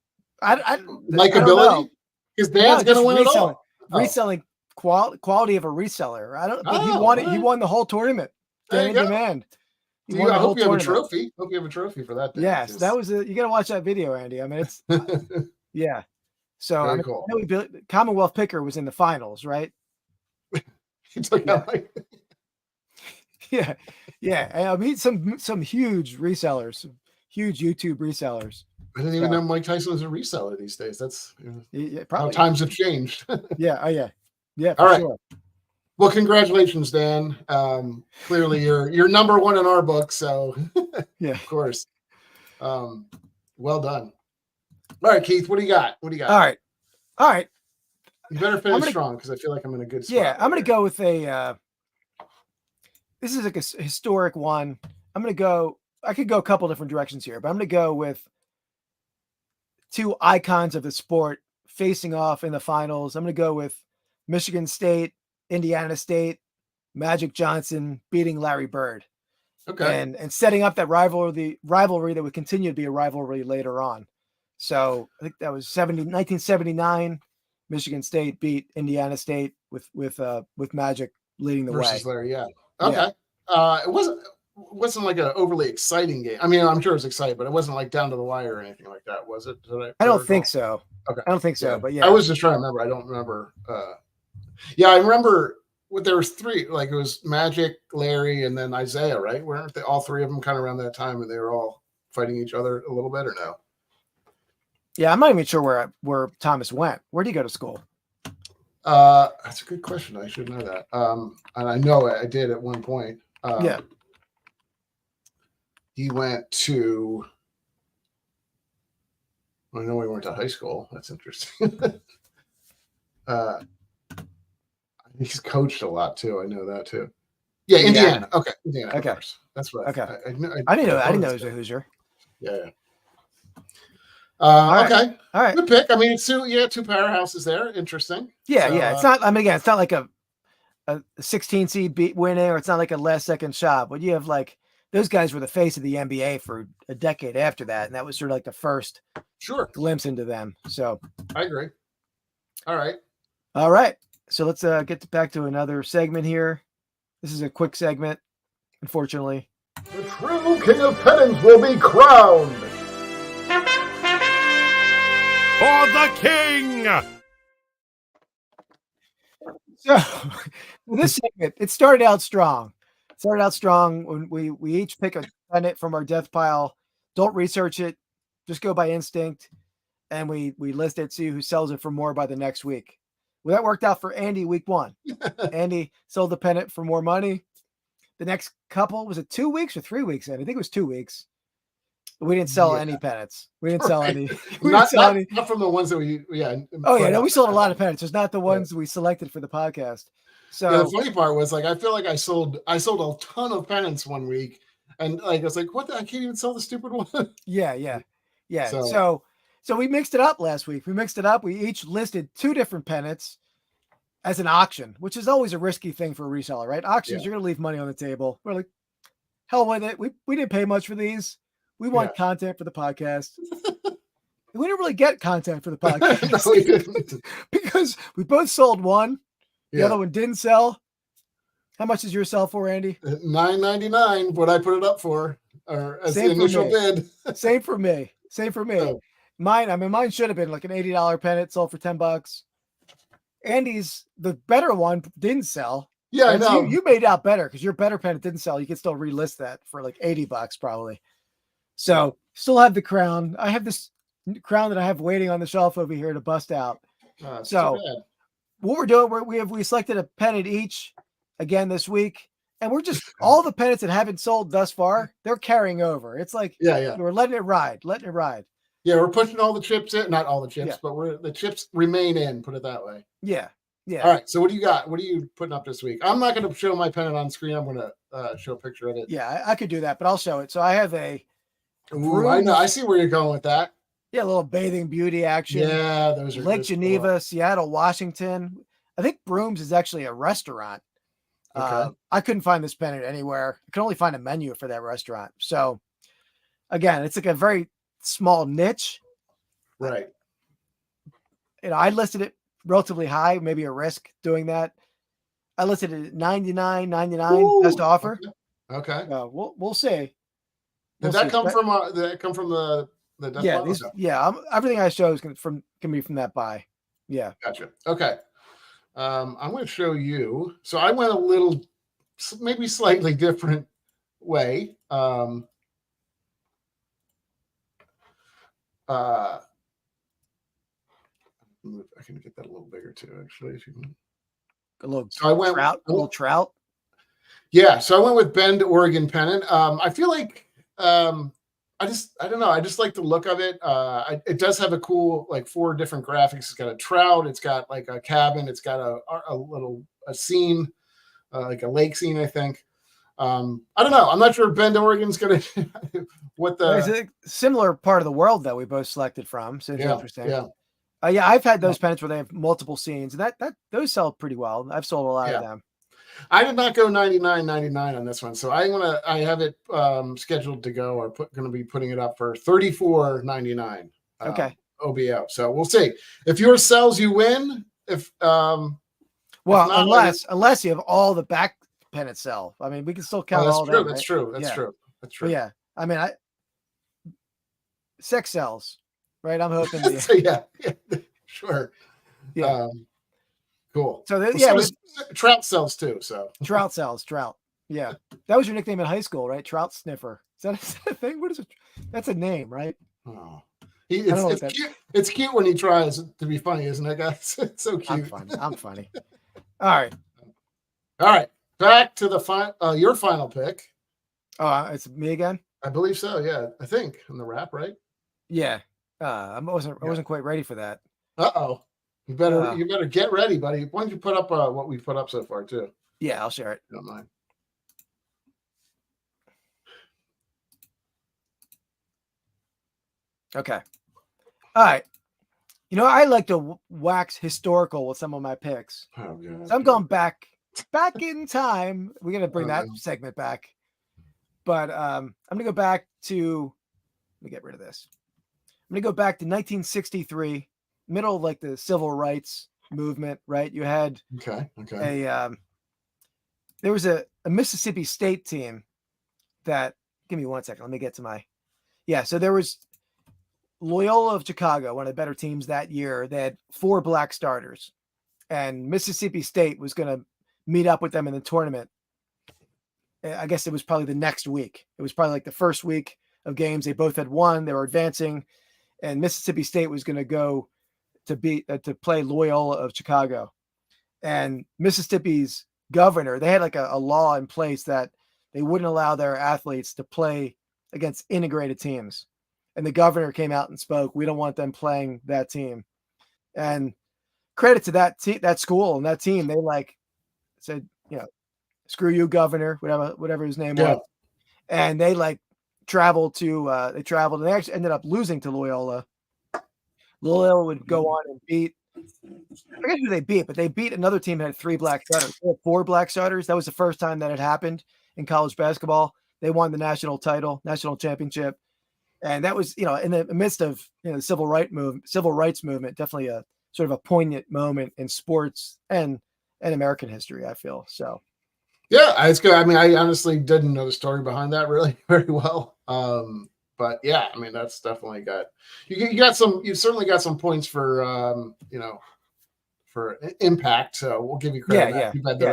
likability? Because Dan's going to win it all. Reselling quality of a reseller. I don't. But he won the whole tournament. Dan in Demand. I hope you have a trophy. Hope you have a trophy for that. Yes, that was you got to watch that video, Andy. I mean, it's yeah. So cool. Commonwealth Picker was in the finals, right? He took out yeah. I mean, some huge resellers, huge YouTube resellers. I didn't even know Mike Tyson was a reseller these days. That's Yeah, how probably. times have changed. Yeah. Oh yeah. Yeah. For All right. sure. Well, congratulations, Dan. Clearly you're number one in our book. So Yeah. of course. Well done. All right, Keith, what do you got? What do you got? All right. You better finish strong because I feel like I'm in a good spot. Yeah, I'm going to go with a, this is like a historic one. I could go a couple different directions here, but I'm going to go with two icons of the sport facing off in the finals. I'm going to go with Michigan State, Indiana State, Magic Johnson beating Larry Bird. Okay. And setting up that rivalry that would continue to be a rivalry later on. So I think that was 1979. Michigan State beat Indiana State with Magic leading the versus way. Larry, yeah. Okay. Yeah. It wasn't like an overly exciting game. I mean, I'm sure it was exciting, but it wasn't like down to the wire or anything like that, was it? I don't think so. Okay. I don't think so, but yeah. I was just trying to remember. I don't remember. Yeah, I remember there was three, like it was Magic, Larry, and then Isaiah, right? Weren't they all three of them kind of around that time and they were all fighting each other a little bit or no? Yeah, I'm not even sure where Thomas went. Where did he go to school? That's a good question. I should know that. And I know I did at one point. Yeah. He went to. I know he went to high school. That's interesting. He's coached a lot too. I know that too. Yeah, Indiana. Okay, Indiana. Okay, of course. That's right. Okay. I didn't know. I didn't know he was a Hoosier. Yeah. Right. Okay. All right. Good pick. I mean, two powerhouses there. Interesting. Yeah, So, yeah. It's not. I mean, again, it's not like a 16 seed beat winning, or it's not like a last second shot. But you have like those guys were the face of the NBA for a decade after that, and that was sort of like the first glimpse into them. So I agree. All right. So let's get back to another segment here. This is a quick segment, unfortunately. The true king of pennants will be crowned. For the king! So this segment, it started out strong. When we each pick a pennant from our death pile. Don't research it. Just go by instinct. And we list it, see who sells it for more by the next week. Well, that worked out for Andy week 1. Andy sold the pennant for more money. The next couple, was it 2 weeks or 3 weeks? I think it was 2 weeks. We didn't sell any pennants. We didn't sell any. Not from the ones that we. Oh yeah, no, we sold a lot of pennants. It's not the ones we selected for the podcast. So the funny part was like I feel like I sold a ton of pennants one week, and like I was like, what? I can't even sell the stupid one. Yeah. So we mixed it up last week. We each listed 2 different pennants as an auction, which is always a risky thing for a reseller, right? Auctions, you're going to leave money on the table. We're like, hell with it. We didn't pay much for these. We want content for the podcast. We didn't really get content for the podcast. No, we didn't. Because we both sold one. The other one didn't sell. How much does yours sell for, Andy? $9.99. What I put it up for, or as the initial bid. Same for me. Oh. Mine should have been like an $80 pennant, sold for $10. Andy's, the better one, didn't sell. Yeah, I know. You made out better because your better pennant didn't sell. You could still relist that for like $80 probably. So still have the crown. I have this crown that I have waiting on the shelf over here to bust out. So what we're doing, we selected a pennant each again this week, and we're just all the pennants that haven't sold thus far, they're carrying over. It's like we're letting it ride. Yeah, we're pushing all the chips in. Not all the chips, but the chips remain in, put it that way. Yeah. All right. So what do you got? What are you putting up this week? I'm not going to show my pennant on screen. I'm going to show a picture of it. Yeah, I could do that, but I'll show it. So I have a Ooh, I know. I see where you're going with that. Yeah, a little bathing beauty action. Yeah, those are Lake Geneva, Seattle, Washington. I think Brooms is actually a restaurant. Okay. I couldn't find this pennant anywhere. I could only find a menu for that restaurant. So again, it's like a very small niche. Right. I listed it relatively high, maybe a risk doing that. I listed it at $99.99 best offer. Okay. We'll see. Did that come from the everything I show is can be from that buy. Yeah. Gotcha. Okay. I'm going to show you. So I went a little, maybe slightly different way. I can get that a little bigger too, actually. If you want. A little So I went trout, a little trout. Yeah, so I went with Bend, Oregon pennant. I feel like I don't know. I just like the look of it. It does have a cool, like 4 different graphics. It's got a trout. It's got like a cabin. It's got a scene, like a lake scene, I think. I don't know. I'm not sure if Bend, Oregon's gonna There's a similar part of the world that we both selected from. So it's interesting. Yeah. Yeah, I've had those pennants where they have multiple scenes, and that those sell pretty well. I've sold a lot of them. I did not go $99.99 on this one, so I have it scheduled to go, or going to be putting it up for $34.99. Okay. OBO. So we'll see if yours sells, you win. If well, unless you have all the back pennants sell. I mean, we can still count all that. That's true. That's true. But yeah, I mean, sex sells. Right, I'm hoping. Yeah, sure. Yeah, cool. So trout sells too. So trout sells. Trout. Yeah, that was your nickname in high school, right? Trout sniffer. Is that a thing? What is it? That's a name, right? Oh, it's cute. It's cute when he tries to be funny, isn't it, guys? It's so cute. I'm funny. All right. Back to the your final pick. Oh, it's me again. I believe so. Yeah, I think in the wrap, right? Yeah. I wasn't quite ready for that. You better get ready, buddy. Why don't you put up what we've put up so far too? Yeah, I'll share it. Don't mind. Okay. All right. I like to wax historical with some of my picks. Oh, God. So I'm going back in time. We're gonna bring that segment back, but I'm gonna go back to. Let me get rid of this. I'm going to go back to 1963, middle of like the civil rights movement, right? You had there was a Mississippi State team that, give me 1 second. Let me get to so there was Loyola of Chicago, one of the better teams that year. They had 4 black starters, and Mississippi State was going to meet up with them in the tournament. I guess it was probably the next week. It was probably like the first week of games. They both had won. They were advancing. And Mississippi State was going to go to play Loyola of Chicago. And Mississippi's governor, they had like a law in place that they wouldn't allow their athletes to play against integrated teams. And the governor came out and spoke. We don't want them playing that team. And credit to that school and that team. They said, screw you, governor, whatever his name was. And they traveled and they actually ended up losing to Loyola. Loyola would go on and beat, I forget who they beat, but they beat another team that had 3 black starters. They had 4 black starters. That was the first time that had happened in college basketball. They won the national championship. And that was, in the midst of the civil rights movement, definitely a sort of a poignant moment in sports and American history, I feel. So yeah, it's good. I mean, I honestly didn't know the story behind that really very well. But yeah, I mean, that's definitely got you certainly got some points for for impact. So we'll give you credit. Yeah. Too bad the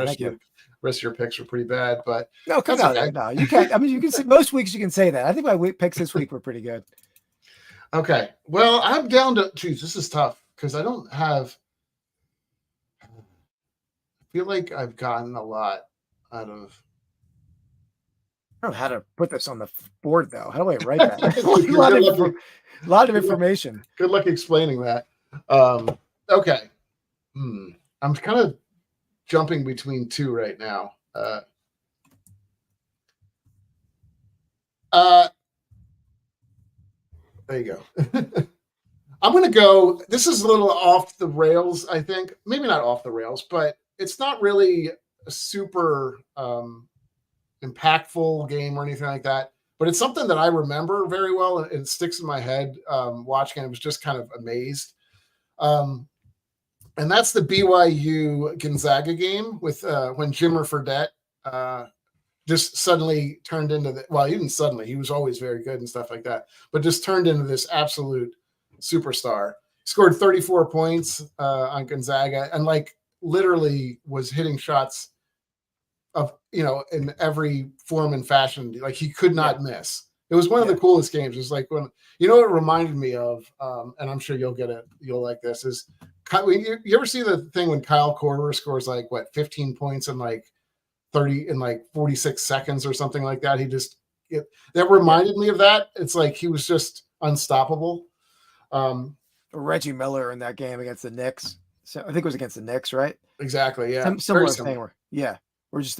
rest of your picks were pretty bad, but no, come on, okay. No, you can't. I mean, you can say most weeks you can say that. I think my picks this week were pretty good. Okay, well, I'm down to. Geez, this is tough because I don't have. I feel like I've gotten a lot out of. I don't know how to put this on the board though. How do I write that? a lot of information. Good luck explaining that. Okay. I'm kind of jumping between 2 right now. There you go. I'm going to go. This is a little off the rails, I think. Maybe not off the rails, but it's not really a super impactful game or anything like that. But it's something that I remember very well, and it sticks in my head watching it. I was just kind of amazed. And that's the BYU Gonzaga game with when Jimmer Fredette just suddenly turned into even suddenly, he was always very good and stuff like that, but just turned into this absolute superstar. Scored 34 points on Gonzaga and literally was hitting shots of, in every form and fashion. He could not miss. It was one of the coolest games. It was like when you know what it reminded me of, and I'm sure you'll get it. You'll like this. Is you ever see the thing when Kyle Korver scores like 15 points in like 46 seconds or something like that? That reminded me of that. It's like he was just unstoppable. Reggie Miller in that game against the Knicks. So I think it was against the Knicks, right? Exactly. Yeah. Similar thing we're just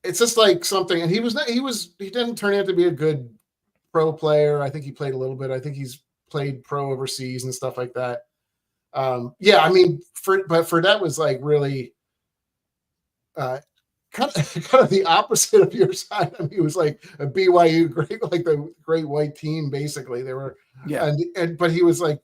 it's just like something, and he didn't turn out to be a good pro player. I think he played a little bit. I think he's played pro overseas and stuff like that. I mean, but Fredette was like really kind of the opposite of your side. I mean, he was like a BYU great, like the great white team. Basically, they were, but he was like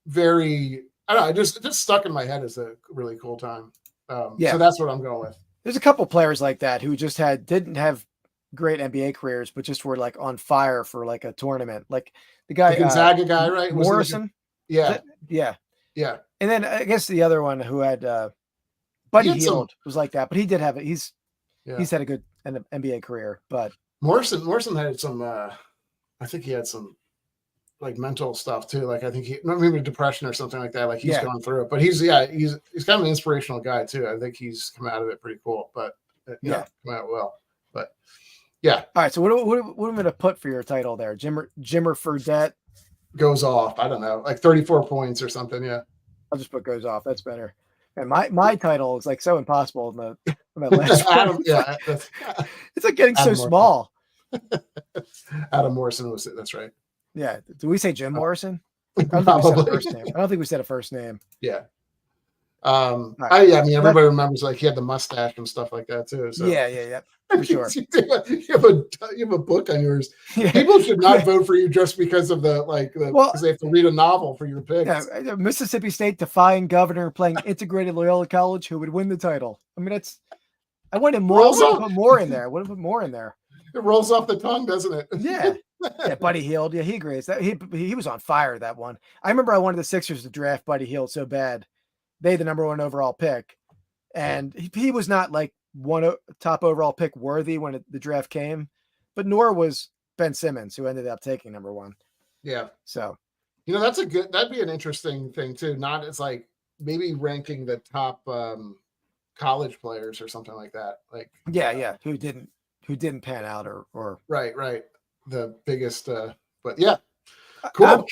very. I don't know. It just stuck in my head as a really cool time. So that's what I'm going with. There's a couple players like that who just didn't have great NBA careers, but just were like on fire for like a tournament. Like the guy, the Gonzaga guy, right? Morrison. Yeah. And then I guess the other one who had Buddy Hield was like that, but he did have it. He's had a good NBA career, but Morrison had some. I think he had some like mental stuff too. Like I think maybe depression or something like that. Like he's gone through it, but he's kind of an inspirational guy too. I think he's come out of it pretty cool, but come out well. But yeah. All right. So what am I going to put for your title there? Jimmer Fredette goes off. I don't know, like 34 points or something. Yeah. I'll just put goes off. That's better. And my title is like so impossible in my last Adam, it's like getting so small. Adam Morrison was it? That's right. Yeah. Do we say Jim Morrison? I don't think we said a first name. Yeah. I mean, everybody remembers like he had the mustache and stuff like that too. So yeah. For sure. you have a book on yours. Yeah. People should not vote for you just because of because they have to read a novel for your picks. Yeah, Mississippi State defying governor playing integrated Loyola College who would win the title. I mean, I wanted more. Put more in there. Would have put more in there. It rolls off the tongue, doesn't it? Yeah. Yeah, Buddy Hield. Yeah, he agrees. That he was on fire that one. I remember I wanted the Sixers to draft Buddy Hield so bad. They the number 1 overall pick, and he was not like top overall pick worthy when the draft came, but nor was Ben Simmons, who ended up taking number 1. Yeah. So, that'd be an interesting thing too. Not as like maybe ranking the top college players or something like that. Like who didn't pan out or right. The biggest, but yeah, cool. I'm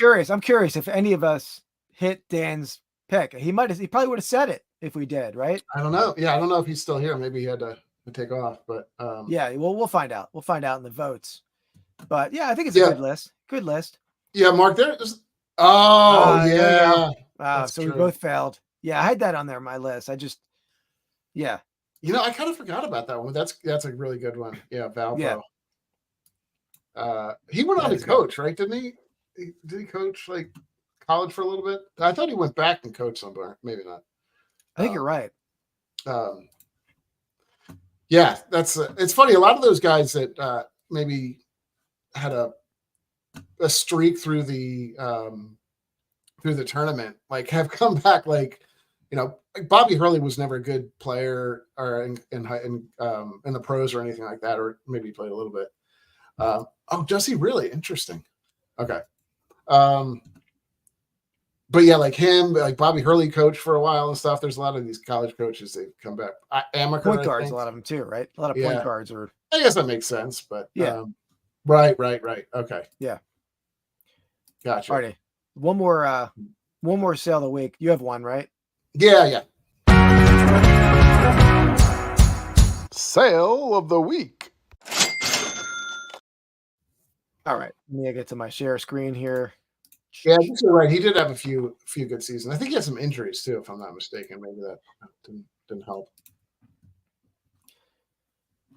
curious if any of us hit Dan's pick. He probably would have said it if we did, right? I don't know. Yeah, I don't know if he's still here. Maybe he had to take off, but we'll find out. We'll find out in the votes. But yeah, I think it's a good list. Good list. Yeah, Mark, there's. So we both failed. Yeah, I had that on there on my list. I just, I kind of forgot about that one. That's a really good one. Yeah, Valpo. Yeah. He went on to coach, right? Didn't he? Did he coach like college for a little bit? I thought he went back and coached somewhere. Maybe not. I think you're right. It's funny. A lot of those guys that maybe had a streak through the tournament, like have come back. Like Bobby Hurley was never a good player or in the pros or anything like that, or maybe he played a little bit. Does he really? Interesting. Okay. But yeah, like him, like Bobby Hurley coached for a while and stuff. There's a lot of these college coaches that come back. Amaker, point guards, a lot of them too, right? A lot of point guards are. I guess that makes sense, but right. Okay. Yeah. Gotcha. Alrighty. One more sale of the week. You have one, right? Yeah. Sale of the week. All right. Let me get to my share screen here. Yeah, you're right. He did have a few good seasons. I think he had some injuries too, if I'm not mistaken. Maybe that didn't help.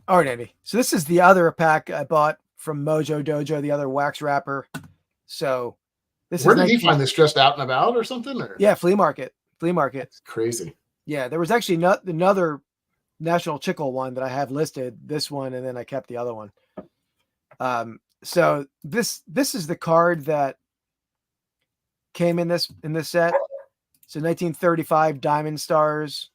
All right, Andy. So this is the other pack I bought from Mojo Dojo, the other wax wrapper. So where did he find this? Just out and about or something? Or? Yeah, flea market. It's crazy. Yeah, there was actually another National Chickle one that I have listed. This one, and then I kept the other one. So this is the card that came in this set. So 1935 Diamond Stars.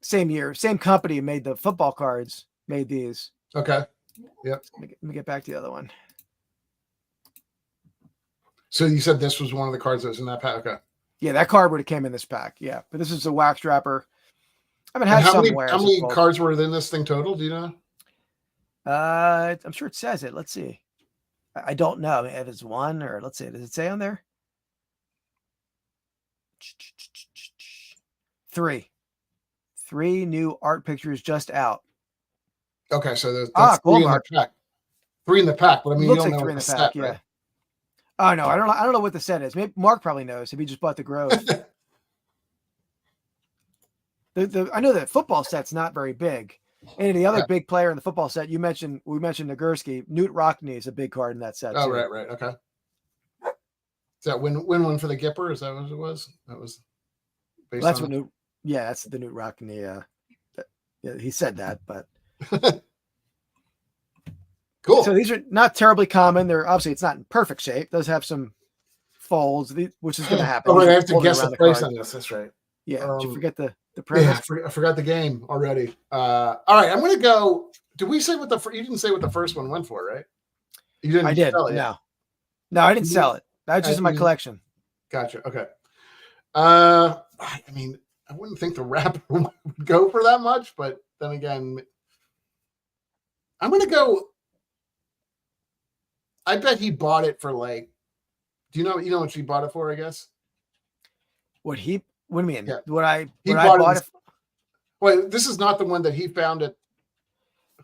Same year, same company made the football cards. made these. Okay. Yep. Let me get back to the other one. So you said this was one of the cards that was in that pack. Okay. Yeah, that card would have came in this pack. Yeah, but this is a wax wrapper. I mean, how many cards were in this thing total? Do you know? I'm sure it says it. Let's see. I don't know if it's one or let's see. Does it say on there? 3 new art pictures just out. Okay, so that's cool, 3 in the pack. 3 in the pack, but I mean, Looks you don't like know 3 in what the the pack. set, Yeah. right? Oh no, I don't know what the set is. Maybe Mark probably knows if he just bought the Grove. I know that football set's not very big. And the other big player in the football set, we mentioned Nagurski. Newt Rockne is a big card in that set. Oh, too. right. Okay. Is that win one for the Gipper? Is that what it was? That was based That's on what Newt. Yeah, that's the Newt Rockne. Yeah, he said that, but cool. So these are not terribly common. They're obviously it's not in perfect shape. It does have some folds, which is going to happen. Oh, right. I have to Holding guess around the price card. on this. That's right. Yeah. Did you forget the Yeah, premise? I forgot the game already. All right, I'm going to go. Did we say what you didn't say what the first one went for, right? You didn't. I did. Sell it yet. No, I didn't sell it. That's just in my collection. Gotcha. Okay. I mean, I wouldn't think the wrapper would go for that much, but then again, I'm going to go. I bet he bought it for like. Do you know what she bought it for? I guess. What do you mean? Yeah. I He bought it. Wait, this is not the one that he found it.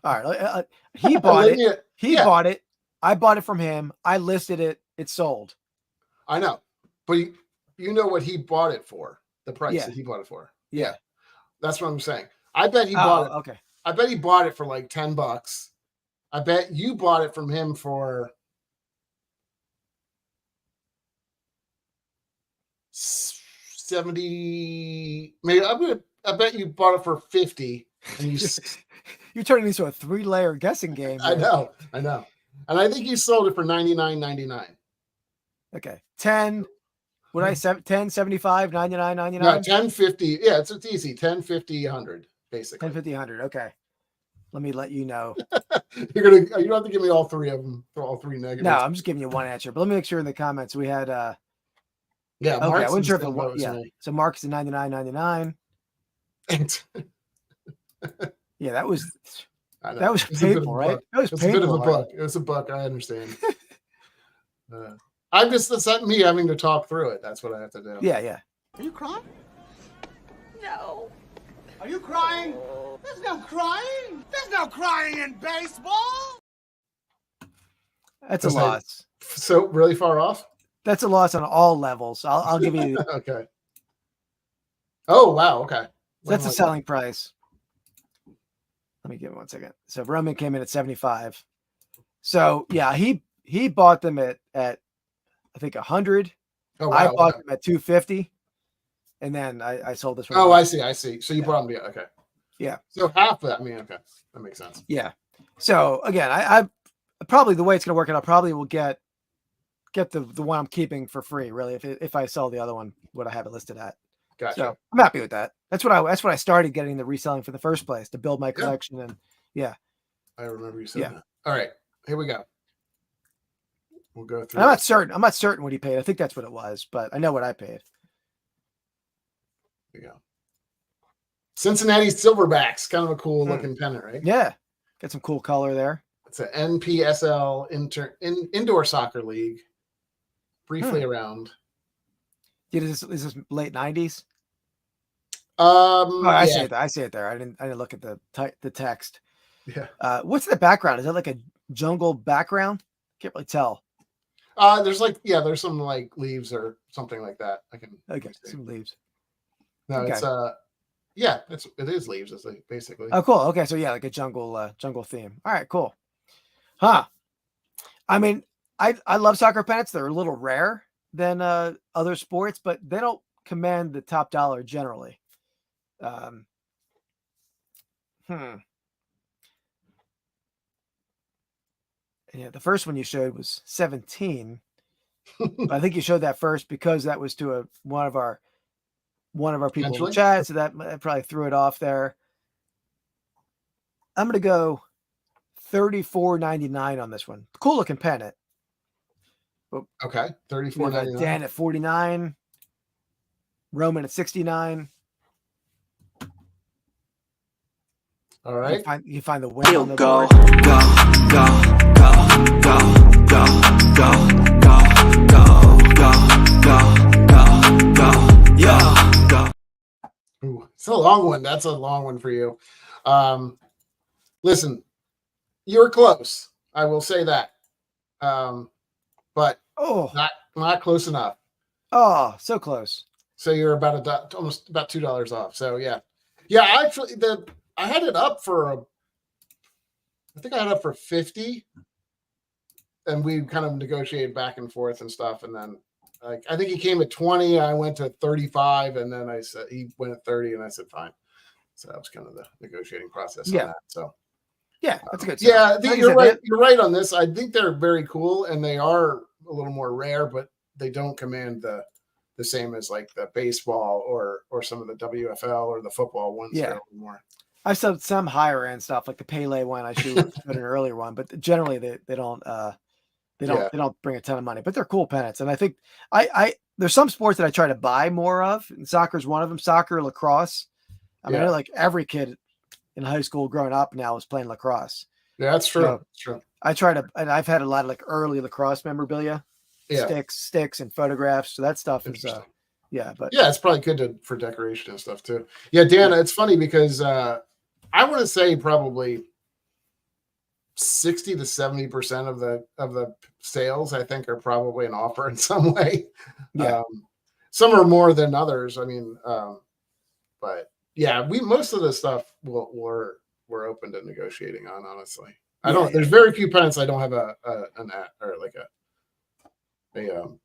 All right. He bought it. He bought it. I bought it from him. I listed it. It sold. I know, but you know what he bought it for? The price that he bought it for. Yeah. That's what I'm saying. I bet he bought it. Okay. I bet he bought it for like $10. I bet you bought it from him for 70. Maybe I bet you bought it for 50. And you're turning into a 3-layer guessing game. I know. And I think you sold it for $99.99. Okay. 10. What I said 10, 75, 99, 99? No, 10, 50. Yeah, it's easy. 10, 50, 100, basically. 10, 50, 100. Okay. Let me let you know. You don't have to give me all 3 of them, all 3 negatives. No, I'm just giving you one answer. But let me make sure in the comments we had yeah, okay, I wasn't sure if it was. Yeah. So Mark's the 99.99. Yeah, that was painful, right? That was painful. It's a bit of a book. It was a book. I understand. That's not me having to talk through it. That's what I have to do. Yeah. Are you crying? No. Are you crying? There's no crying. There's no crying in baseball. That's a loss. So really far off? That's a loss on all levels. I'll give you. Okay. Oh wow. Okay. That's a selling price. Let me give it 1 second. So Roman came in at 75. So yeah, he bought them at I think 100. Oh, wow. I bought them at 250, and then I sold this one. Oh, I see. So you bought them. Okay. Yeah. So half of that. I mean, okay, that makes sense. Yeah. So again, I probably the way it's going to work out, I probably will get the one I'm keeping for free. Really, if I sell the other one, what I have it listed at. Gotcha. So I'm happy with that. That's what I started getting the reselling for the first place, to build my collection. And yeah. I remember you saying that. All right, here we go. We'll go through. I'm not certain what he paid. I think that's what it was, but I know what I paid. Here we go. Cincinnati Silverbacks, kind of a cool looking pennant, right? Yeah. Got some cool color there. It's an NPSL indoor soccer league. Briefly around. Is this late 90s? I see it. I see it there. I didn't look at the text. Yeah. What's the background? Is that like a jungle background? Can't really tell. There's some like leaves or something like that. Some leaves. No, it's it is leaves, basically. Oh, cool. Okay, so yeah, like a jungle theme. All right, cool. Huh. I mean, I love soccer pennants. They're a little rare than other sports, but they don't command the top dollar generally. Yeah, the first one you showed was 17. But I think you showed that first because that was to one of our people in the chat, so that probably threw it off there. I'm gonna go $34.99 on this one. Cool looking pennant. Okay, $34.99. Dan at 49. Roman at 69. All right. You find the win on the Go, board. go, go, go, go, go, go, go, go, go, go, yeah, go. Ooh, it's a long one. That's a long one for you. Listen, you're close. I will say that. But not close enough. Oh, so close. So you're about almost about $2 off. So yeah. Actually, I had it up for I think I had it up for 50, and we kind of negotiated back and forth and stuff. And then I think he came at 20. I went to 35, and then I said he went at 30, and I said fine. So that was kind of the negotiating process. On that. So yeah, that's a good. Yeah, you're right. You're right on this. I think they're very cool, and they are a little more rare, but they don't command the same as like the baseball or some of the WFL or the football ones. Yeah, more. I've sold some higher end stuff like the Pele one. I should have put an earlier one, but generally they don't bring a ton of money. But they're cool pennants, and I think there's some sports that I try to buy more of, and soccer's one of them. Soccer, lacrosse. I mean, like every kid in high school growing up now is playing lacrosse. Yeah, that's true. So that's true. I try to, and I've had a lot of like early lacrosse memorabilia, sticks and photographs. So that stuff is, but it's probably good for decoration and stuff too. Yeah, Dan, it's funny because I want to say probably 60 to 70% of the sales I think are probably an offer in some way. Yeah, some are more than others. I mean, but yeah, most of the stuff we're open to negotiating on. Honestly, There's very few pennants I don't have an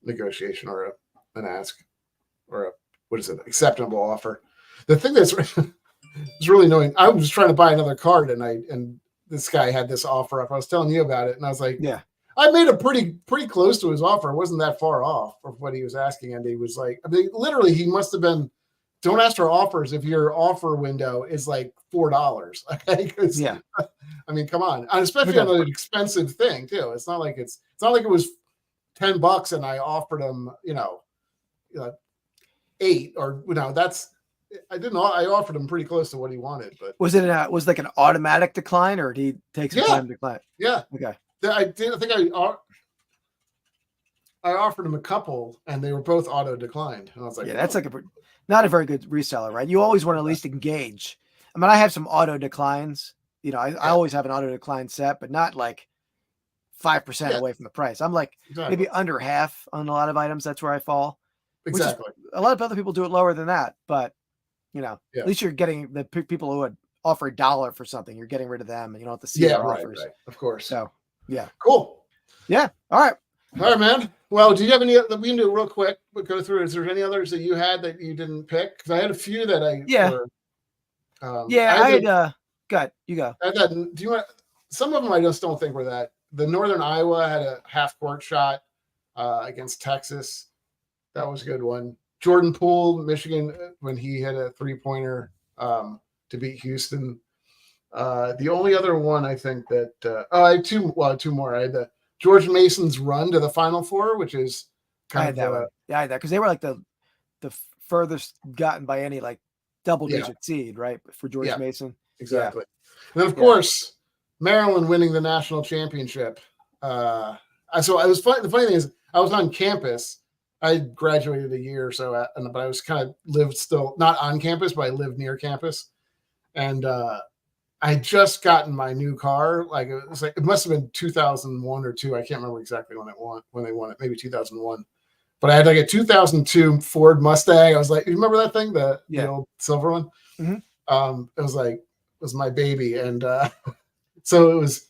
negotiation or an ask or acceptable offer. The thing that's it's really annoying. I was trying to buy another card and this guy had this offer up. I was telling you about it, and I was like, yeah. I made it pretty close to his offer. It wasn't that far off of what he was asking, and he was like, I mean, literally, he must have been. Don't ask for offers if your offer window is like $4. Okay, I mean, come on, and especially on an expensive thing too. It's not like it was $10 and I offered him, 8 or that's. I offered him pretty close to what he wanted, but was it like an automatic decline, or did he take some time to decline? Yeah. Okay. I think I offered him a couple, and they were both auto declined. And I was like, that's like not a very good reseller, right? You always want to at least engage. I mean, I have some auto declines. I always have an auto decline set, but not like 5% away from the price. I'm like maybe under half on a lot of items. That's where I fall. Exactly. A lot of other people do it lower than that, but at least you're getting the people who would offer $1 for something. You're getting rid of them, and you don't have to see their offers. Right. Of course. So cool. Yeah. All right, man. Well, do you have any that we can do real quick? But go through. Is there any others that you had that you didn't pick? Because I had a few that I I had Good. You go. Do you want some of them? I just don't think were that. The Northern Iowa had a half court shot against Texas. That was a good one. Jordan Poole, Michigan, when he had a 3-pointer to beat Houston. The only other one I think that I had two more. I had the George Mason's run to the Final Four, which is I had that because they were like the furthest gotten by any like double-digit seed, right? For George Mason, exactly. And then of course, Maryland winning the national championship. So I was fun. The funny thing is, I was on campus. I graduated a year or so, but I was kind of lived still not on campus, but I lived near campus, and I just gotten my new car. Like it must have been 2001 or 2. I can't remember exactly when they won it. Maybe 2001. But I had like a 2002 Ford Mustang. I was like, you remember that thing, the old silver one? Mm-hmm. It was my baby, and so it was.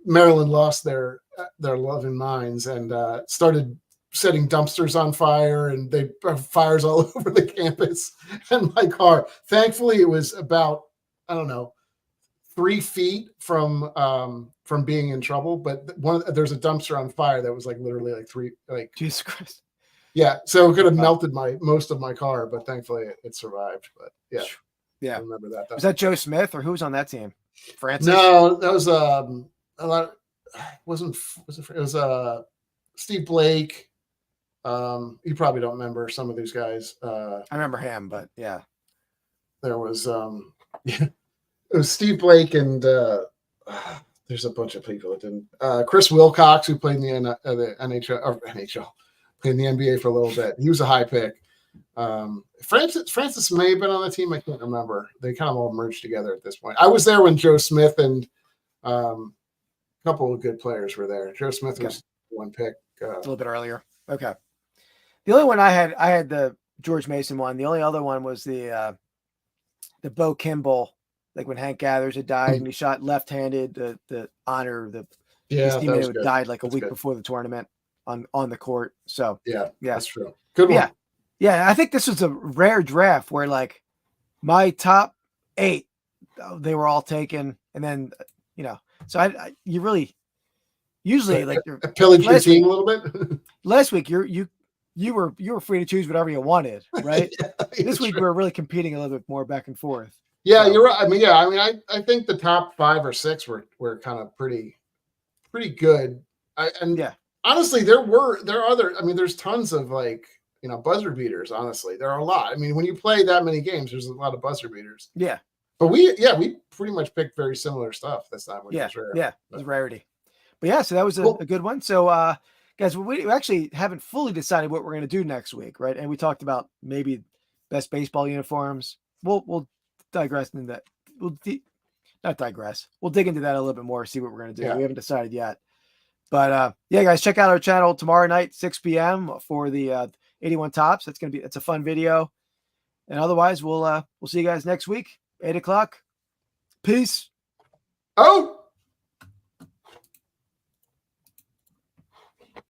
Maryland lost their loving minds and started setting dumpsters on fire, and they fires all over the campus. And my car, thankfully, it was about 3 feet from being in trouble. But there's a dumpster on fire that was like literally like Jesus Christ. Yeah, so it could have melted most of my car, but thankfully it survived. But yeah, I remember that. Was that Joe Smith or who was on that team? Francis? No, that was a lot. It was Steve Blake. You probably don't remember some of these guys. I remember him, but yeah. There was it was Steve Blake and there's a bunch of people that didn't. Chris Wilcox, who played in the NHL, played in the NBA for a little bit. He was a high pick. Francis may have been on the team. I can't remember. They kind of all merged together at this point. I was there when Joe Smith and a couple of good players were there. Joe Smith was one pick. A little bit earlier. Okay. The only one I had the George Mason one. The only other one was the Bo Kimball, like when Hank Gathers had died and he shot left-handed, the honor, his teammate who died like a week before the tournament on the court. So yeah, that's true. Good one. Yeah. I think this was a rare draft where like my top 8, they were all taken. And then, so you really usually like pillage your team a little bit. Last week, you were free to choose whatever you wanted, right? This week we were really competing a little bit more back and forth. Yeah, so. You're right. I think the top 5 or 6 were kind of pretty good. Honestly, there are other. There's tons of like buzzer beaters. Honestly, there are a lot. When you play that many games, there's a lot of buzzer beaters. Yeah, but we pretty much picked very similar stuff this time. Which was rare. Yeah, it was a rarity. But yeah, so that was a good one. So guys, we actually haven't fully decided what we're going to do next week, right? And we talked about maybe best baseball uniforms. We'll digress into that. Not digress. We'll dig into that a little bit more, see what we're going to do. Yeah. We haven't decided yet. But yeah, guys, check out our channel tomorrow night, 6 p.m. for the 81 Tops. It's a fun video. And otherwise, we'll see you guys next week, 8 o'clock. Peace. Oh.